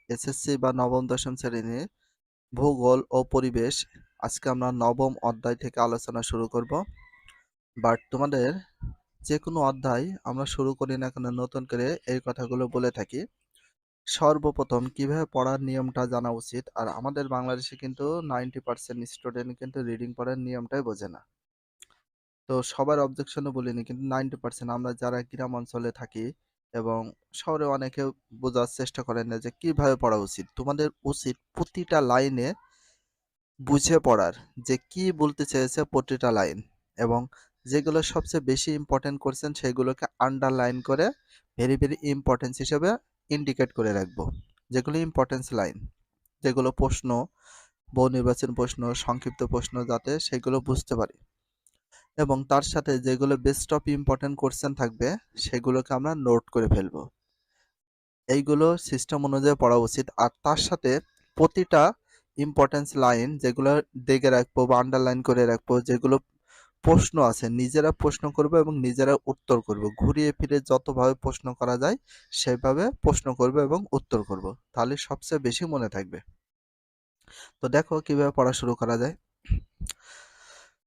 SSC বা নবম দশম শ্রেণীর ভূগোল ও পরিবেশ। আজকে আমরা নবম অধ্যায় থেকে আলোচনা শুরু করব। বাট তোমাদের যে কোনো অধ্যায় আমরা শুরু করি না কেন নতুন করে এই কথাগুলো বলে থাকি। সর্বপ্রথম কিভাবে পড়ার নিয়মটা জানা উচিত। আর আমাদের বাংলাদেশে কিন্তু 90% স্টুডেন্ট কিন্তু রিডিং পড়ার নিয়মটাই বোঝে না। তো সবার অবজেকশনও বলিনি, কিন্তু 90% আমরা যারা গ্রাম অঞ্চলে থাকি এবং শহরে অনেকে বোঝার চেষ্টা করেন না যে কিভাবে পড়া উচিত। তোমাদের উচিত প্রতিটা লাইনে বুঝে পড়ার, যে কি বলতে চেয়েছে প্রতিটা লাইন, এবং যেগুলো সবচেয়ে বেশি ইম্পর্টেন্ট করছেন সেগুলোকে আন্ডারলাইন করে ভেরি ভেরি ইম্পর্টেন্স হিসেবে ইন্ডিকেট করে রাখবো। যেগুলো ইম্পর্টেন্স লাইন, যেগুলো প্রশ্ন, বহু নির্বাচন প্রশ্ন, সংক্ষিপ্ত প্রশ্ন, যাতে সেগুলো বুঝতে পারি। এবং তার সাথে যেগুলো বেস্ট অফ ইম্পর্টেন্ট কোশ্চেন থাকবে সেগুলোকে আমরা নোট করে ফেলবো। এইগুলো সিস্টেম অনুযায়ী পড়া উচিত। আর তার সাথে প্রতিটা ইম্পর্টেন্স লাইন যেগুলো দেখে রাখবো বা আন্ডারলাইন করে রাখবো, যেগুলো প্রশ্ন আছে নিজেরা প্রশ্ন করব এবং নিজেরা উত্তর করব। ঘুরিয়ে ফিরে যতভাবে প্রশ্ন করা যায় সেভাবে প্রশ্ন করব এবং উত্তর করব, তাহলে সবচেয়ে বেশি মনে থাকবে। তো দেখো কিভাবে পড়া শুরু করা যায়।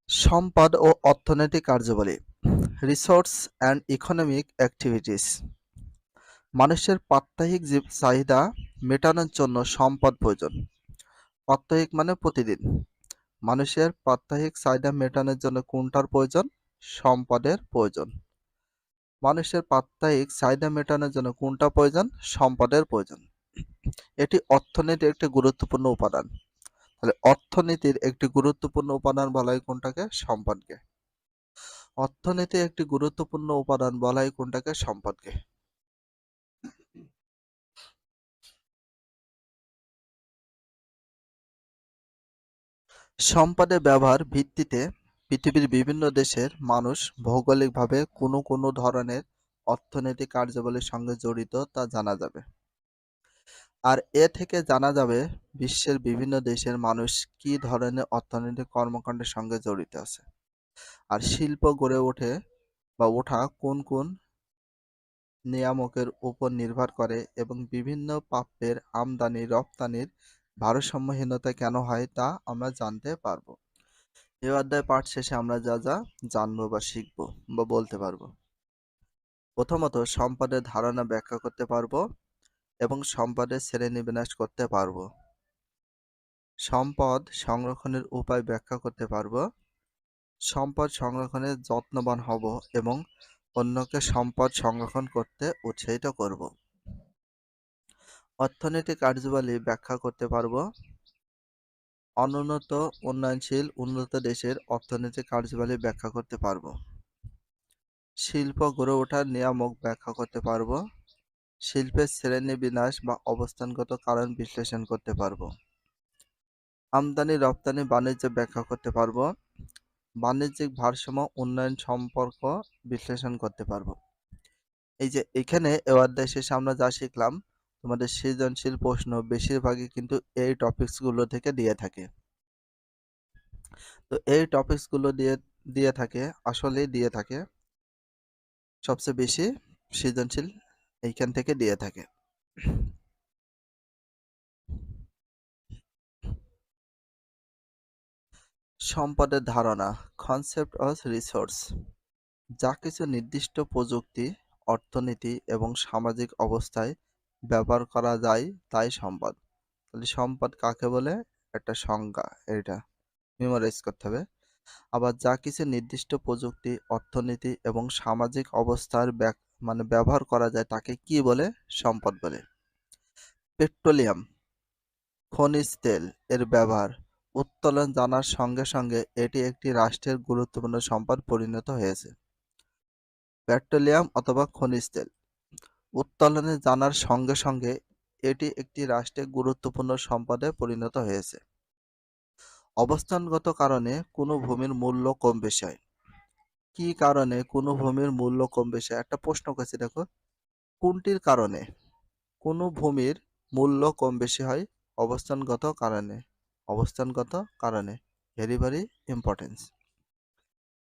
সম্পদ ও অর্থনৈতিক কার্যাবলী, রিসোর্স অ্যান্ড ইকোনমিক অ্যাক্টিভিটিস। মানুষের প্রাত্যহিক চাহিদা মেটানোর জন্য সম্পদ প্রয়োজন। প্রাত্যহিক মানে প্রতিদিন। মানুষের প্রাত্যহিক চাহিদা মেটানোর জন্য কোনটার প্রয়োজন? সম্পদের প্রয়োজন। মানুষের প্রাত্যহিক চাহিদা মেটানোর জন্য কোনটা প্রয়োজন? সম্পদের প্রয়োজন। এটি অর্থনীতির একটি গুরুত্বপূর্ণ উপাদান। তাহলে অর্থনীতির একটি গুরুত্বপূর্ণ উপাদান বলা হয় কোনটাকে? সম্পদকে। অর্থনীতির একটি গুরুত্বপূর্ণ উপাদান বলা হয় কোনটাকে? সম্পদকে। সম্পদের ব্যবহার ভিত্তিতে পৃথিবীর বিভিন্ন দেশের মানুষ ভৌগোলিকভাবে কোনো ধরনের অর্থনৈতিক কার্যাবলীর সঙ্গে জড়িত তা জানা যাবে। আর এ থেকে জানা যাবে বিশ্বের বিভিন্ন দেশের মানুষ কি ধরনের অর্থনৈতিক কর্মকাণ্ডের সঙ্গে জড়িত আছে। আর শিল্প গড়ে ওঠা কোন কোন নিয়ামকের উপর নির্ভর করে, এবং বিভিন্ন প্রাপ্যের আমদানি রপ্তানির ভারসাম্যহীনতা কেন হয় তা আমরা জানতে পারবো। এই অধ্যায় পাঠ শেষে আমরা যা যা জানবো বা শিখবো বা বলতে পারবো। প্রথমত সম্পদের ধারণা ব্যাখ্যা করতে পারবো এবং সম্পদের শ্রেণীবিন্যাস করতে পারবো। সম্পদ সংরক্ষণের উপায় ব্যাখ্যা করতে পারবো। সম্পদ সংরক্ষণে যত্নবান হব এবং অন্যকে সম্পদ সংরক্ষণ করতে উৎসাহিত করব। অর্থনৈতিক কার্যাবলী ব্যাখ্যা করতে পারবো। অনুন্নত উন্নয়নশীল উন্নত দেশের অর্থনৈতিক কার্যাবলী ব্যাখ্যা করতে পারবো। শিল্প গড়ে ওঠার নিয়ামক ব্যাখ্যা করতে পারবো। শিল্পের শ্রেণীবিন্যাস বা অবস্থানগত কারণ বিশ্লেষণ করতে পারবো। আমদানি রপ্তানি বাণিজ্য ব্যাখ্যা করতে পারবো। বাণিজ্যিক ভারসাম্য উন্নয়ন সম্পর্ক বিশ্লেষণ করতে পারবো। এই যে এখানে এই অধ্যায় শেষে আমরা যা শিখলাম, তোমাদের সৃজনশীল প্রশ্ন বেশিরভাগই কিন্তু এই টপিকস গুলো থেকে দিয়ে থাকে। তো এই টপিকস গুলো দিয়ে থাকে, আসলেই দিয়ে থাকে সবচেয়ে বেশি সৃজনশীল এইখান থেকে দিয়ে থাকে। সম্পদের ধারণা, কনসেপ্ট অফ রিসোর্স। যা কিছু নির্দিষ্ট প্রযুক্তি, অর্থনীতি এবং সামাজিক অবস্থায় ব্যবহার করা যায় তাই সম্পদ। তাহলে সম্পদ কাকে বলে? একটা সংজ্ঞা, এটা মেমোরাইজ করতে হবে। আবার যা কিছু নির্দিষ্ট প্রযুক্তি, অর্থনীতি এবং সামাজিক অবস্থার ব্যবহার করা যায় তাকে কি বলে? সম্পদ বলে। পেট্রোলিয়াম, খনিজ তেল এর ব্যবহার, উত্তোলন জানার সঙ্গে সঙ্গে এটি একটি রাষ্ট্রের গুরুত্বপূর্ণ সম্পদ পরিণত হয়েছে। পেট্রোলিয়াম অথবা খনিজ তেল উত্তোলনে জানার সঙ্গে সঙ্গে এটি একটি রাষ্ট্রের গুরুত্বপূর্ণ সম্পদে পরিণত হয়েছে। অবস্থানগত কারণে কোনো ভূমির মূল্য কম বেশি হয়। কি কারণে কোনো ভূমির মূল্য কম বেশি? একটা প্রশ্ন করছি, দেখো কোনটির কারণে কোনো ভূমির মূল্য কম বেশি হয়? অবস্থানগত কারণে। অবস্থানগত কারণে, ভেরি ভেরি ইম্পর্টেন্স।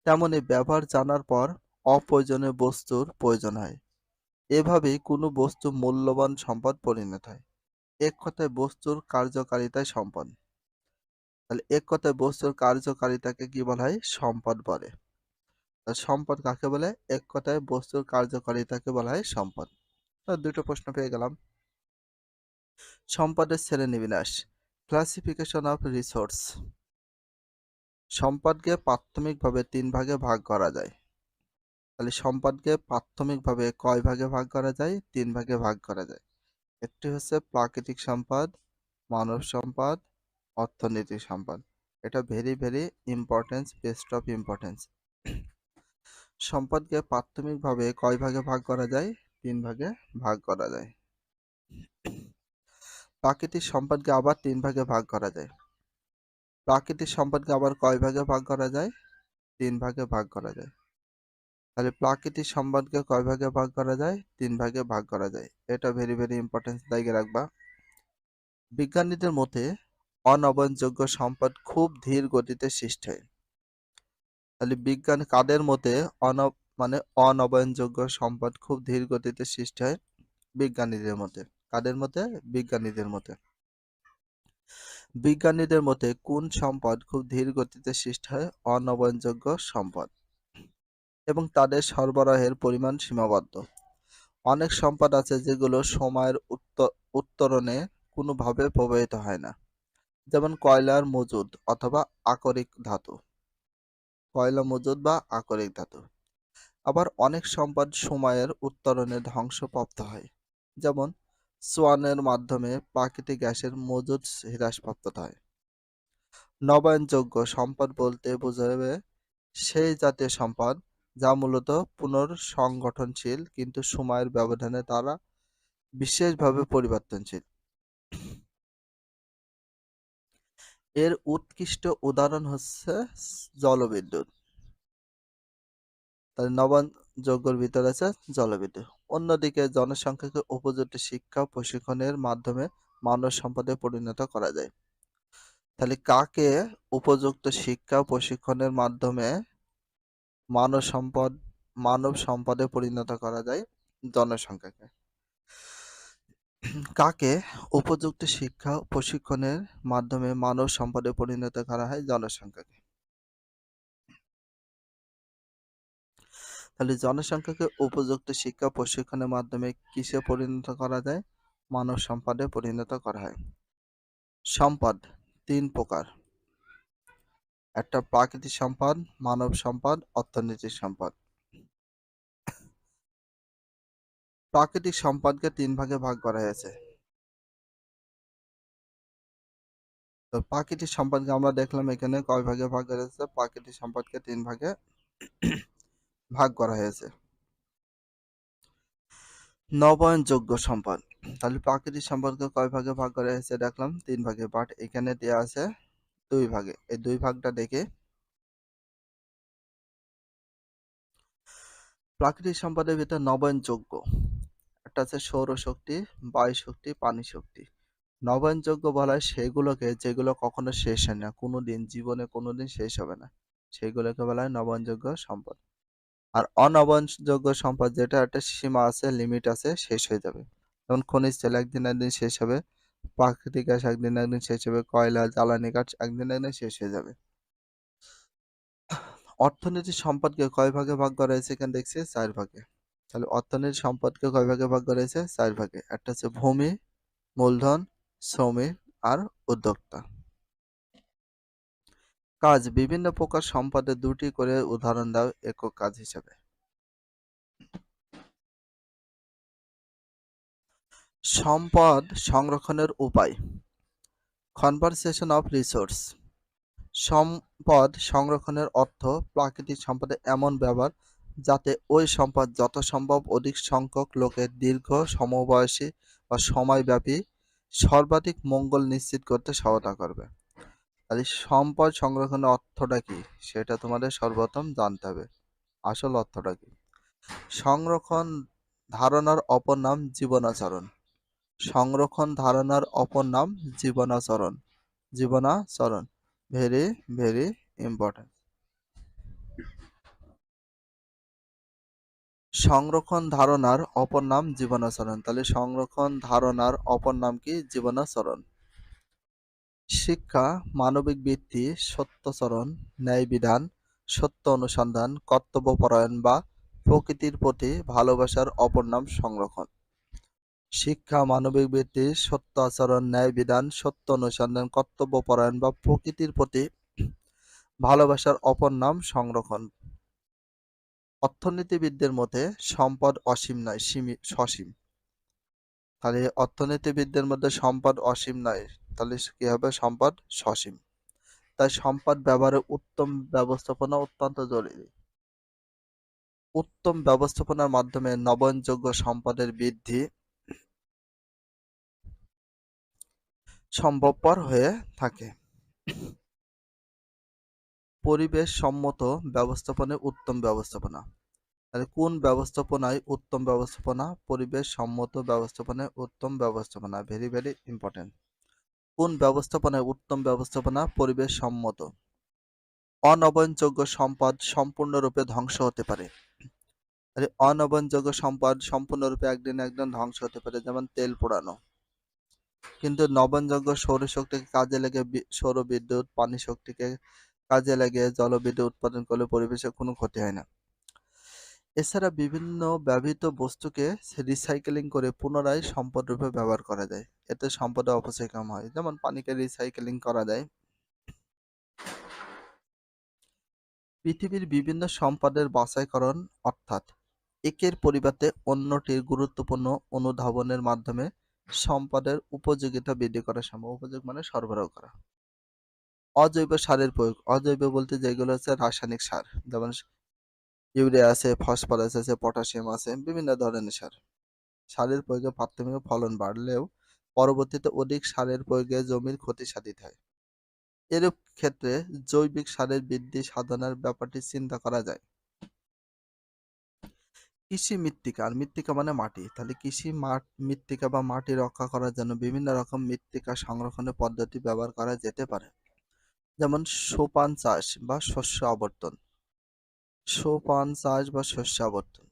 তেমনি ব্যবহার জানার পর অপ্রয়োজনীয় বস্তুর প্রয়োজন হয়। এভাবেই কোনো বস্তু মূল্যবান সম্পদ পরিণত হয়। এক কথায় বস্তুর কার্যকারিতায় সম্পদ। তাহলে এক কথায় বস্তুর কার্যকারিতাকে কি বলা হয়? সম্পদ বলে। সম্পদ কাকে বলে? এক কথায় বস্তুর কার্যকারিতাকে বলা হয় সম্পদ। দুটো প্রশ্ন পেয়ে গেলাম। সম্পদের শ্রেণীবিন্যাস, ক্লাসিফিকেশন অফ রিসোর্স। সম্পদকে প্রাথমিকভাবে 3 ভাগে ভাগ করা যায়। তাহলে সম্পদকে প্রাথমিকভাবে কয় ভাগে ভাগ করা যায়? 3 ভাগে ভাগ করা যায়। একটি হচ্ছে প্রাকৃতিক সম্পদ, মানব সম্পদ, অর্থনৈতিক সম্পদ। এটা very very importance, best of importance. সম্পদকে প্রাথমিকভাবে কয় ভাগে ভাগ করা যায়? 3 ভাগে ভাগ করা যায়। প্রাকৃতিক সম্পদকে আবার 3 ভাগে ভাগ করা যায়। প্রাকৃতিক সম্পদকে আবার কয় ভাগে ভাগ করা যায়? 3 ভাগে ভাগ করা যায়। তাহলে প্রাকৃতিক সম্পদকে কয় ভাগে ভাগ করা যায়? 3 ভাগে ভাগ করা যায়। এটা ভেরি ভেরি ইম্পর্টেন্স, দায়িত্বে রাখবা। বিজ্ঞানীদের মতে অনবনযোগ্য সম্পদ খুব ধীর গতিতে সৃষ্টি হয়। তাহলে বিজ্ঞান কাদের মতে অনবনযোগ্য সম্পদ খুব ধীর গতিতে সৃষ্টি হয়? বিজ্ঞানীদের মতে। কাদের মতে? বিজ্ঞানীদের মতে। বিজ্ঞানীদের মতে কোন সম্পদ খুব ধীর গতিতে সৃষ্টি হয়? অনবনযোগ্য সম্পদ, এবং তাদের সরবরাহের পরিমাণ সীমাবদ্ধ। অনেক সম্পদ আছে যেগুলো সময়ের উত্তরণে কোনোভাবে প্রবাহিত হয় না, যেমন কয়লার মজুদ অথবা আকরিক ধাতু। কয়লা মজুদ বা আকরিক ধাতু। আবার অনেক সম্পদ সময়ের উত্তরণে ধ্বংসপ্রাপ্ত হয়, যেমন সোয়ানের মাধ্যমে প্রাকৃতিক গ্যাসের মজুদ হ্রাসপ্রাপ্ত হয়। নবায়নযোগ্য সম্পদ বলতে বোঝাবে সেই জাতীয় সম্পদ যা মূলত পুনর্সংগঠনশীল কিন্তু সময়ের ব্যবধানে তারা বিশেষভাবে পরিবর্তনশীল। এর উৎকৃষ্ট উদাহরণ হচ্ছে জলবিদ্যুৎ। তাহলে নবায়নযোগ্যের ভিতরে আছে জলবিদ্যুৎ। অন্যদিকে জনসংখ্যাকে উপযুক্ত শিক্ষা ও প্রশিক্ষণের মাধ্যমে মানব সম্পদে পরিণত করা যায়। তাহলে কাকে উপযুক্ত শিক্ষা ও প্রশিক্ষণের মাধ্যমে মানব সম্পদে পরিণত করা যায়? জনসংখ্যাকে। কাকে উপযুক্ত শিক্ষা ও প্রশিক্ষণের মাধ্যমে মানব সম্পদে পরিণত করা হয়? জনসংখ্যাকে। তাহলে জনসংখ্যাকে উপযুক্ত শিক্ষা ও প্রশিক্ষণের মাধ্যমে কিসে পরিণত করা যায়? মানব সম্পদে পরিণত করা হয়। সম্পদ 3 প্রকার। একটা প্রাকৃতিক সম্পদ, মানব সম্পদ, অর্থনৈতিক সম্পদ। প্রাকৃতিক সম্পদকে 3 ভাগে ভাগ করা হয়েছে। তো প্রাকৃতিক সম্পদকে আমরা দেখলাম এখানে কয় ভাগে ভাগ করা হয়েছে? প্রাকৃতিক সম্পদকে 3 ভাগে ভাগ করা হয়েছে। নবায়নযোগ্য সম্পদ। তাহলে প্রাকৃতিক সম্পদকে কয় ভাগে ভাগ করা হয়েছে দেখলাম? 3 ভাগে, বাট এখানে দেয়া আছে 2 ভাগে। এই 2 ভাগটা দেখে। প্রাকৃতিক সম্পদের ভিতর নবায়নযোগ্য একটা আছে সৌরশক্তি, বায়ু শক্তি, পানি শক্তি। নবায়নযোগ্য বলা হয় সেগুলোকে যেগুলো কখনো শেষ হয় না, কোনোদিন জীবনে কোনোদিন শেষ হবে না, সেগুলোকে বলা হয় নবায়নযোগ্য সম্পদ। আর অনবায়নযোগ্য সম্পদ যেটা একটা সীমা আছে, লিমিট আছে, শেষ হয়ে যাবে। যেমন খনিজ তেল একদিন একদিন শেষ হবে, প্রাকৃতিক গ্যাস একদিন একদিন শেষ হবে, কয়লা, জ্বালানি কাঠ একদিন একদিন শেষ হয়ে যাবে। অর্থনৈতিক সম্পদকে কয় ভাগে ভাগ করা হয়েছে? এখানে দেখছি 4 ভাগে। তাহলে অর্থনৈতিক সম্পদকে কয় ভাগে ভাগ করা হয়েছে? 4 ভাগে। একটা হচ্ছে ভূমি, মূলধন, শ্রমিক আর উদ্যোক্তা। কাজ, বিভিন্ন প্রকার সম্পদের 2টি করে উদাহরণ দাও একক কাজ হিসেবে। সম্পদ সংরক্ষণের উপায়, কনজারভেশন অফ রিসোর্স। সম্পদ সংরক্ষণের অর্থ প্রাকৃতিক সম্পদের এমন ব্যবহার যাতে ওই সম্পদ যত সম্ভব অধিক সংখ্যক লোকের দীর্ঘ সমবয়সী বা সময়ব্যাপী সর্বাধিক মঙ্গল নিশ্চিত করতে সহায়তা করবে। তাহলে সম্পদ সংরক্ষণের অর্থটা কি সেটা তোমাদের সর্বপ্রথম জানতে হবে। আসল অর্থটা কি? সংরক্ষণ ধারণার অপর নাম জীবনাচরণ। সংরক্ষণ ধারণার অপর নাম জীবনাচরণ। জীবনাচরণ ভেরি ভেরি ইম্পর্টেন্ট। সংরক্ষণ ধারণার অপর নাম জীবনাচরণ। তাহলে সংরক্ষণ ধারণার অপর নাম কি? জীবনাচরণ। শিক্ষা, মানবিক বৃত্তি, সত্যাচরণ, ন্যায়বিধান, সত্য অনুসন্ধান, কর্তব্যপরায়ণ বা প্রকৃতির প্রতি ভালোবাসার অপর নাম সংরক্ষণ। শিক্ষা, মানবিক বৃত্তি, সত্য আচরণ, ন্যায়বিধান, সত্য অনুসন্ধান, কর্তব্যপরায়ণ বা প্রকৃতির প্রতি ভালোবাসার অপর নাম সংরক্ষণ। অর্থনীতিবিদদের মতে সম্পদ অসীম নয়, সসীম। তাহলে অর্থনীতিবিদদের মধ্যে সম্পদ অসীম নয়, তাহলে কি হবে? সম্পদ সসীম। তাই সম্পদ ব্যবহারের উত্তম ব্যবস্থাপনা অত্যন্ত জরুরি। উত্তম ব্যবস্থাপনার মাধ্যমে নবায়নযোগ্য সম্পদের বৃদ্ধি সম্ভবপর হয়ে থাকে। পরিবেশ সম্মত ব্যবস্থাপনায় উত্তম ব্যবস্থাপনা। তাহলে কোন ব্যবস্থাপনায় উত্তম ব্যবস্থাপনা? পরিবেশ সম্মত ব্যবস্থাপনায় উত্তম ব্যবস্থাপনা। Very very important. কোন ব্যবস্থাপনায় উত্তম ব্যবস্থাপনা? পরিবেশ সম্মত। অনবায়নযোগ্য সম্পদ সম্পূর্ণরূপে ধ্বংস হতে পারে। তাহলে অনবায়নযোগ্য সম্পদ সম্পূর্ণরূপে একদিন একদিন ধ্বংস হতে পারে, যেমন তেল পোড়ানো। কিন্তু নবায়নযোগ্য সৌরশক্তিকে কাজে লেগে সৌরবিদ্যুৎ, পানি শক্তিকে কাজে লাগিয়ে জলবিদ্যুৎ উৎপাদন করলে পরিবেশের কোনো ক্ষতি হয় না। এছাড়া বিভিন্ন ব্যবহৃত বস্তুকে রিসাইকেলিং করে পুনরায় সম্পদ রূপে ব্যবহার করা যায়। এতে সম্পদের অপচয় কম হয়। যেমন পানিকে রিসাইকেলিং করা যায়। পৃথিবীর বিভিন্ন সম্পদের বাছাইকরণ, অর্থাৎ একের পরিবর্তে অন্যটির গুরুত্বপূর্ণ অনুধাবনের মাধ্যমে সম্পদের উপযোগিতা বৃদ্ধি করা সম্ভব। উপযোগ মানে সরবরাহ করা। অজৈব সারের প্রয়োগ। অজৈব বলতে যেগুলো হচ্ছে রাসায়নিক সার, যেমন ইউরিয়া আছে, ফসফরাস আছে, পটাশিয়াম আছে, বিভিন্ন ধরনের সার। সারের প্রয়োগে প্রাথমিক ফলন বাড়লেও পরবর্তীতে অধিক সারের প্রয়োগে জমির ক্ষতি সাধিত হয়। এরূপ ক্ষেত্রে জৈবিক সারের বৃদ্ধি সাধনের ব্যাপারটি চিন্তা করা যায়। কৃষি মৃত্তিকা, আর মৃত্তিকা মানে মাটি। তাহলে কৃষি মৃত্তিকা বা মাটি রক্ষা করার জন্য বিভিন্ন রকম মৃত্তিকা সংরক্ষণের পদ্ধতি ব্যবহার করা যেতে পারে, যেমন সোপান চাষ বা শস্য আবর্তন। সোপান চাষ বা শস্য আবর্তন।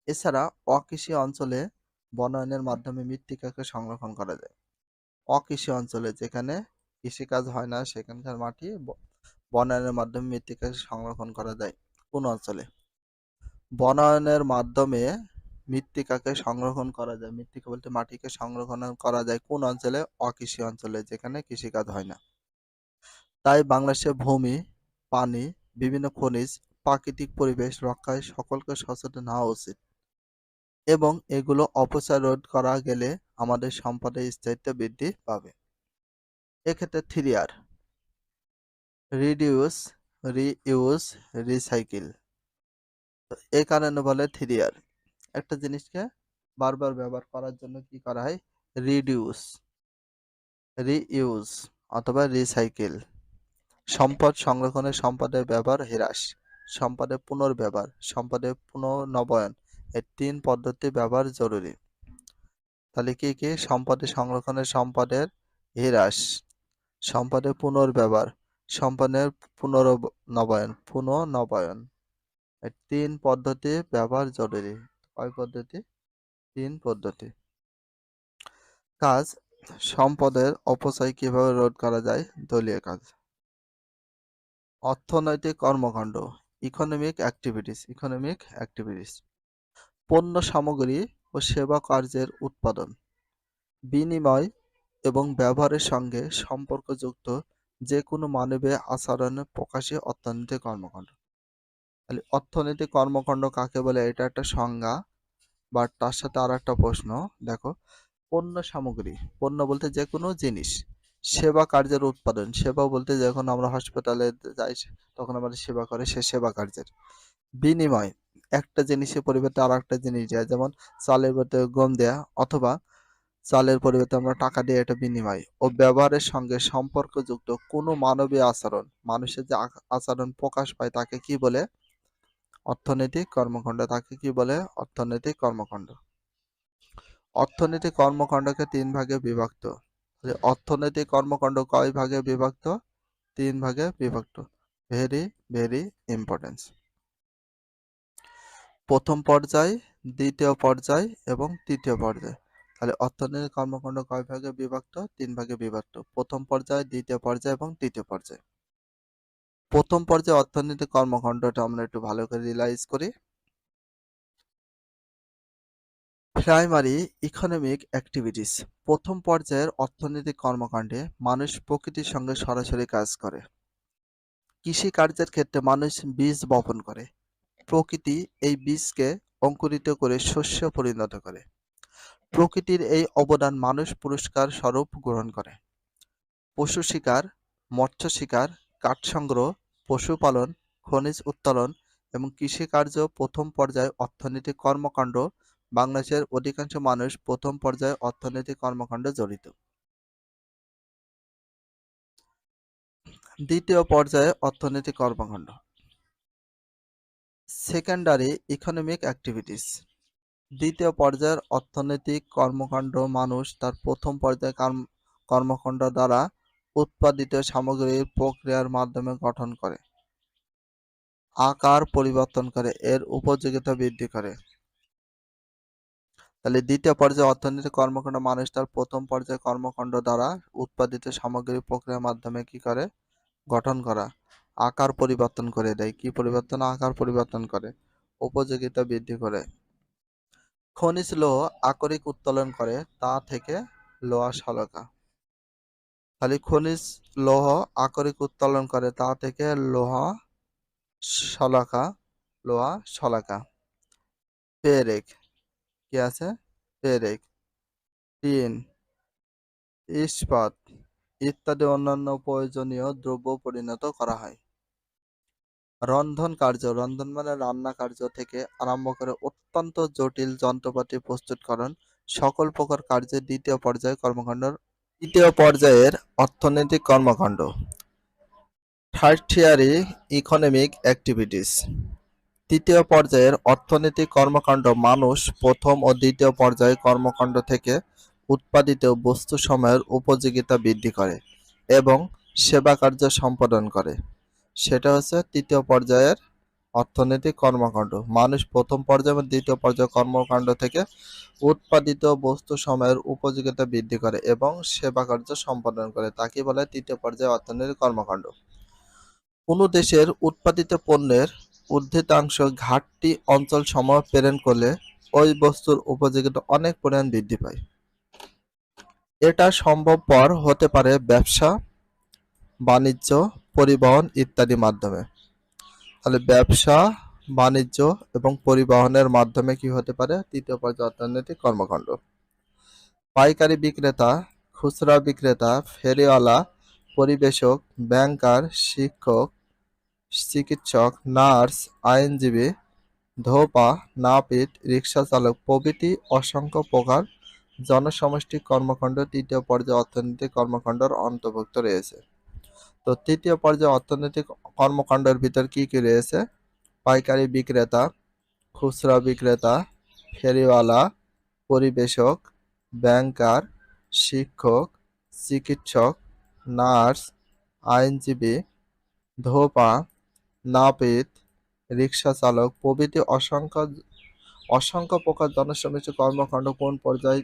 এছাড়া অকৃষি অঞ্চলে বনায়নের মাধ্যমে মৃত্তিকাকে সংরক্ষণ করা যায়। অকৃষি অঞ্চলে, যেখানে কৃষিকাজ হয় না, সেখানকার মাটি বনায়নের মাধ্যমে মৃত্তিকাকে সংরক্ষণ করা যায়। কোন অঞ্চলে? বনায়নের মাধ্যমে মৃত্তিকাকে সংরক্ষণ করা যায়। মৃত্তিকা বলতে মাটিকে সংরক্ষণ করা যায় কোন অঞ্চলে? অকৃষি অঞ্চলে, যেখানে কৃষিকাজ হয় না। তাই বাংলাদেশের ভূমি, পানি, বিভিন্ন খনিজ, প্রাকৃতিক পরিবেশ রক্ষায় সকলকে সচেতন হওয়া উচিত এবং এগুলো অপচয় রোধ করা গেলে আমাদের সম্পদের স্থায়িত্ব বৃদ্ধি পাবে। এক্ষেত্রে 3R: রিডিউস, রিইউজ, রিসাইকেল। এই কারণে বলে 3R। একটা জিনিসকে বারবার ব্যবহার করার জন্য কি করা হয়? রিডিউস, রিইউজ অথবা রিসাইকেল। সম্পদ সংরক্ষণে সম্পদের ব্যবহার হ্রাস, সম্পদের পুনর্ব্যবহার, সম্পদের পুনর্নবায়ন, এই 3 পদ্ধতি ব্যবহার জরুরি। তাহলে কি কি? সম্পদের সংরক্ষণে সম্পদের হ্রাস, সম্পদের পুনর্ব্যবহার, সম্পদের পুনর্নবায়ন, এই 3 পদ্ধতি ব্যবহার জরুরি। কয় পদ্ধতি? 3 পদ্ধতি। কাজ: সম্পদের অপচয় কিভাবে রোধ করা যায়? দলীয় কাজ। অর্থনৈতিক কর্মকাণ্ড, ইকোনমিক অ্যাক্টিভিটিস। পণ্য সামগ্রী ও সেবা কার্যের উৎপাদন, বিনিময় এবং ব্যবহারের সঙ্গে সম্পর্কযুক্ত যে কোনো মানবীয় আচরণে প্রকাশী অর্থনৈতিক কর্মকাণ্ড। তাহলে অর্থনৈতিক কর্মকাণ্ড কাকে বলে? এটা একটা সংজ্ঞা, বা তার সাথে আর একটা প্রশ্ন। দেখো, পণ্য সামগ্রী, পণ্য বলতে যে কোনো জিনিস। সেবা কার্যের উৎপাদন, সেবা বলতে যখন আমরা হাসপাতালে যাই তখন আমাদের সেবা করে, সে সেবা কার্যের। বিনিময়, একটা জিনিসের পরিবর্তে আর একটা জিনিস দেয়া, যেমন চালের পরিবর্তে গম দেয়া, অথবা চালের পরিবর্তে আমরা টাকা দিয়ে, এটা বিনিময়। ও ব্যবহারের সঙ্গে সম্পর্কযুক্ত কোনো মানবীয় আচরণ, মানুষের যে আচরণ প্রকাশ পায় তাকে কি বলে? অর্থনৈতিক কর্মকাণ্ড। তাকে কি বলে? অর্থনৈতিক কর্মকাণ্ড। অর্থনৈতিক কর্মকাণ্ডকে 3 ভাগে বিভক্ত। অর্থনৈতিক কর্মকাণ্ড কয় ভাগে বিভক্ত? 3 ভাগে বিভক্ত। Very very important. প্রথম পর্যায়, দ্বিতীয় পর্যায় এবং তৃতীয় পর্যায়। তাহলে অর্থনৈতিক কর্মকাণ্ড কয় ভাগে বিভক্ত? ৩ ভাগে বিভক্ত। প্রথম পর্যায়, দ্বিতীয় পর্যায় এবং তৃতীয় পর্যায়। প্রথম পর্যায়ে অর্থনৈতিক কর্মকাণ্ডটা আমরা একটু ভালো করে রিয়ালাইজ করি। Primary economic activities. প্রথম পর্যায়ের অর্থনৈতিক কর্মকাণ্ডে মানুষ প্রকৃতির সঙ্গে সরাসরি কাজ করে। কৃষি কার্যের ক্ষেত্রে মানুষ বীজ বপন করে। প্রকৃতি এই বীজকে অঙ্কুরিত করে শস্যে পরিণত করে। প্রকৃতির এই অবদান মানুষ পুরস্কার স্বরূপ গ্রহণ করে। পশু শিকার, মৎস্য শিকার, কাঠ সংগ্রহ, পশুপালন, খনিজ উত্তোলন এবং কৃষিকার্য প্রথম পর্যায়ে অর্থনৈতিক কর্মকাণ্ড। বাংলাদেশের অধিকাংশ মানুষ প্রথম পর্যায়ে অর্থনৈতিক কর্মকাণ্ডে জড়িত। দ্বিতীয় পর্যায়ে অর্থনৈতিক কর্মকাণ্ড। Secondary economic activities. দ্বিতীয় পর্যায়ের অর্থনৈতিক কর্মকাণ্ড মানুষ তার প্রথম পর্যায়ে কর্মকাণ্ড দ্বারা উৎপাদিত সামগ্রীর প্রক্রিয়ার মাধ্যমে গঠন করে, আকার পরিবর্তন করে, এর উপযোগিতা বৃদ্ধি করে। তাহলে দ্বিতীয় পর্যায়ে অর্থনৈতিক কর্মকাণ্ড মানুষ তার প্রথম পর্যায়ে কর্মকাণ্ড দ্বারা উৎপাদিত সামগ্রীর প্রক্রিয়ার মাধ্যমে কি করে? গঠন করা, আকার পরিবর্তন করে দেয়। কি পরিবর্তন? আকার পরিবর্তন করে, উপযোগিতা বৃদ্ধি করে। খনিজ লৌহ আকরিক উত্তোলন করে, তা থেকে লোহা শলাকা। তাহলে খনিজ লৌহ আকরিক উত্তোলন করে, তা থেকে শলাকা লোহা শলাকা। পেরেক, কি আছে? পেরেক, টিন, ইস্পাত ইত্যাদি অন্যান্য প্রয়োজনীয় দ্রব্য পরিণত করা হয়। রন্ধন কার্য, রন্ধন মানে রান্না কার্য থেকে আরম্ভ করে অত্যন্ত জটিল যন্ত্রপাতি প্রস্তুতকরণ সকল প্রকার কার্যে দ্বিতীয় পর্যায়ে কর্মকাণ্ড। তৃতীয় পর্যায়ের অর্থনৈতিক কর্মকাণ্ড। Tertiary economic activities. তৃতীয় পর্যায়ের অর্থনৈতিক কর্মকাণ্ড মানুষ প্রথম ও দ্বিতীয় পর্যায়ে কর্মকাণ্ড থেকে উৎপাদিত বস্তুসমূহের উপযোগিতা বৃদ্ধি করে এবং সেবা কার্য সম্পাদন করে। সেটা হচ্ছে তৃতীয় পর্যায়ের অর্থনৈতিক কর্মকাণ্ড। মানুষ প্রথম পর্যায় এবং দ্বিতীয় পর্যায়ে কর্মকাণ্ড থেকে উৎপাদিত বস্তুসমূহের উপযোগিতা বৃদ্ধি করে এবং সেবা কার্য সম্পাদন করে, তাকে বলে তৃতীয় পর্যায়ে অর্থনৈতিক কর্মকাণ্ড। কোনো দেশের উৎপাদিত পণ্যের ঊর্ধ্বতাংশ ঘাটতি অঞ্চল সমূহ প্রেরণ করলে ওই বস্তুর উপযোগিতা অনেক পরিমাণ বৃদ্ধি পায়। এটা সম্ভবপর হতে পারে ব্যবসা, বাণিজ্য, পরিবহন ইত্যাদি মাধ্যমে। তাহলে ব্যবসা, বাণিজ্য এবং পরিবহনের মাধ্যমে কি হতে পারে? তৃতীয় পর্যায়ে অর্থনৈতিক কর্মকাণ্ড। পাইকারি বিক্রেতা, খুচরা বিক্রেতা, ফেরিওয়ালা, পরিবেশক, ব্যাংকার, শিক্ষক, চিকিৎসক, নার্স, আইনজীবী, ধোপা, নাপিত, রিক্সা চালক প্রভৃতি অসংখ্য প্রকার জনসমষ্টিক কর্মকাণ্ড তৃতীয় পর্যায়ে অর্থনৈতিক কর্মকাণ্ডের অন্তর্ভুক্ত রয়েছে। তো তৃতীয় পর্যায়ে অর্থনৈতিক কর্মকাণ্ডের ভিতর কি কি রয়েছে? পাইকারি বিক্রেতা, খুচরা বিক্রেতা, ফেরিওয়ালা, পরিবেশক, ব্যাংকার, শিক্ষক, চিকিৎসক, নার্স, আইনজীবী, ধোপা, নাপিত, রিক্সা চালক প্রভৃতি অসংখ্য প্রকার জনসমষ্টিক কর্মকাণ্ড কোন পর্যায়ে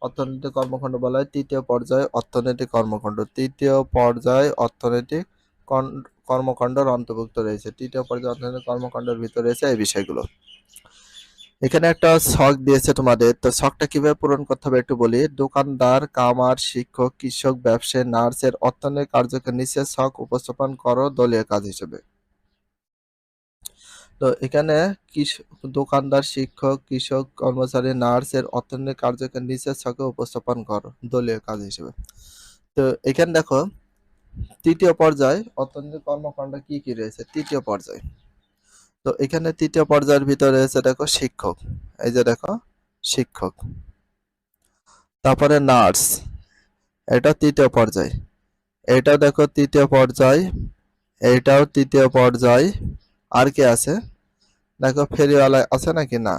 অর্থনৈতিক কর্মকাণ্ড বলা হয়? তৃতীয় পর্যায়ে অর্থনৈতিক কর্মকাণ্ড। তৃতীয় পর্যায়ে অর্থনৈতিক কর্মকাণ্ডের অন্তর্ভুক্ত রয়েছে। তৃতীয় পর্যায়ে অর্থনৈতিক কর্মকাণ্ডের ভিতরে রয়েছে এই বিষয়গুলো। এখানে একটা ছক দিয়েছে তোমাদের, তো ছকটা কিভাবে পূরণ করতে হবে একটু বলি। দোকানদার, কামার, শিক্ষক, কৃষক, ব্যবসায়ী, নার্সের অর্থনৈতিক কার্যকে নিচে ছক উপস্থাপন করো দলীয় কাজ হিসেবে। তো এখানে দোকানদার, শিক্ষক, কৃষক, কর্মচারী, নার্সের অর্থনৈতিক কার্যকে নিচের ছকে উপস্থাপন করো দলীয় কাজ হিসেবে। তো এখানে দেখো তৃতীয় পর্যায়ে অর্থনৈতিক কর্মকাণ্ড কি কি রয়েছে তৃতীয় পর্যায়ে। তো এখানে তৃতীয় পর্যায়ের ভিতরে রয়েছে দেখো শিক্ষক, এই যে দেখো শিক্ষক, তারপরে নার্স, এটা তৃতীয় পর্যায়, এটা দেখো তৃতীয় পর্যায়, এইটাও তৃতীয় পর্যায়। আর কি আছে দেখো ফেরিওয়ালা আছে নাকি? না।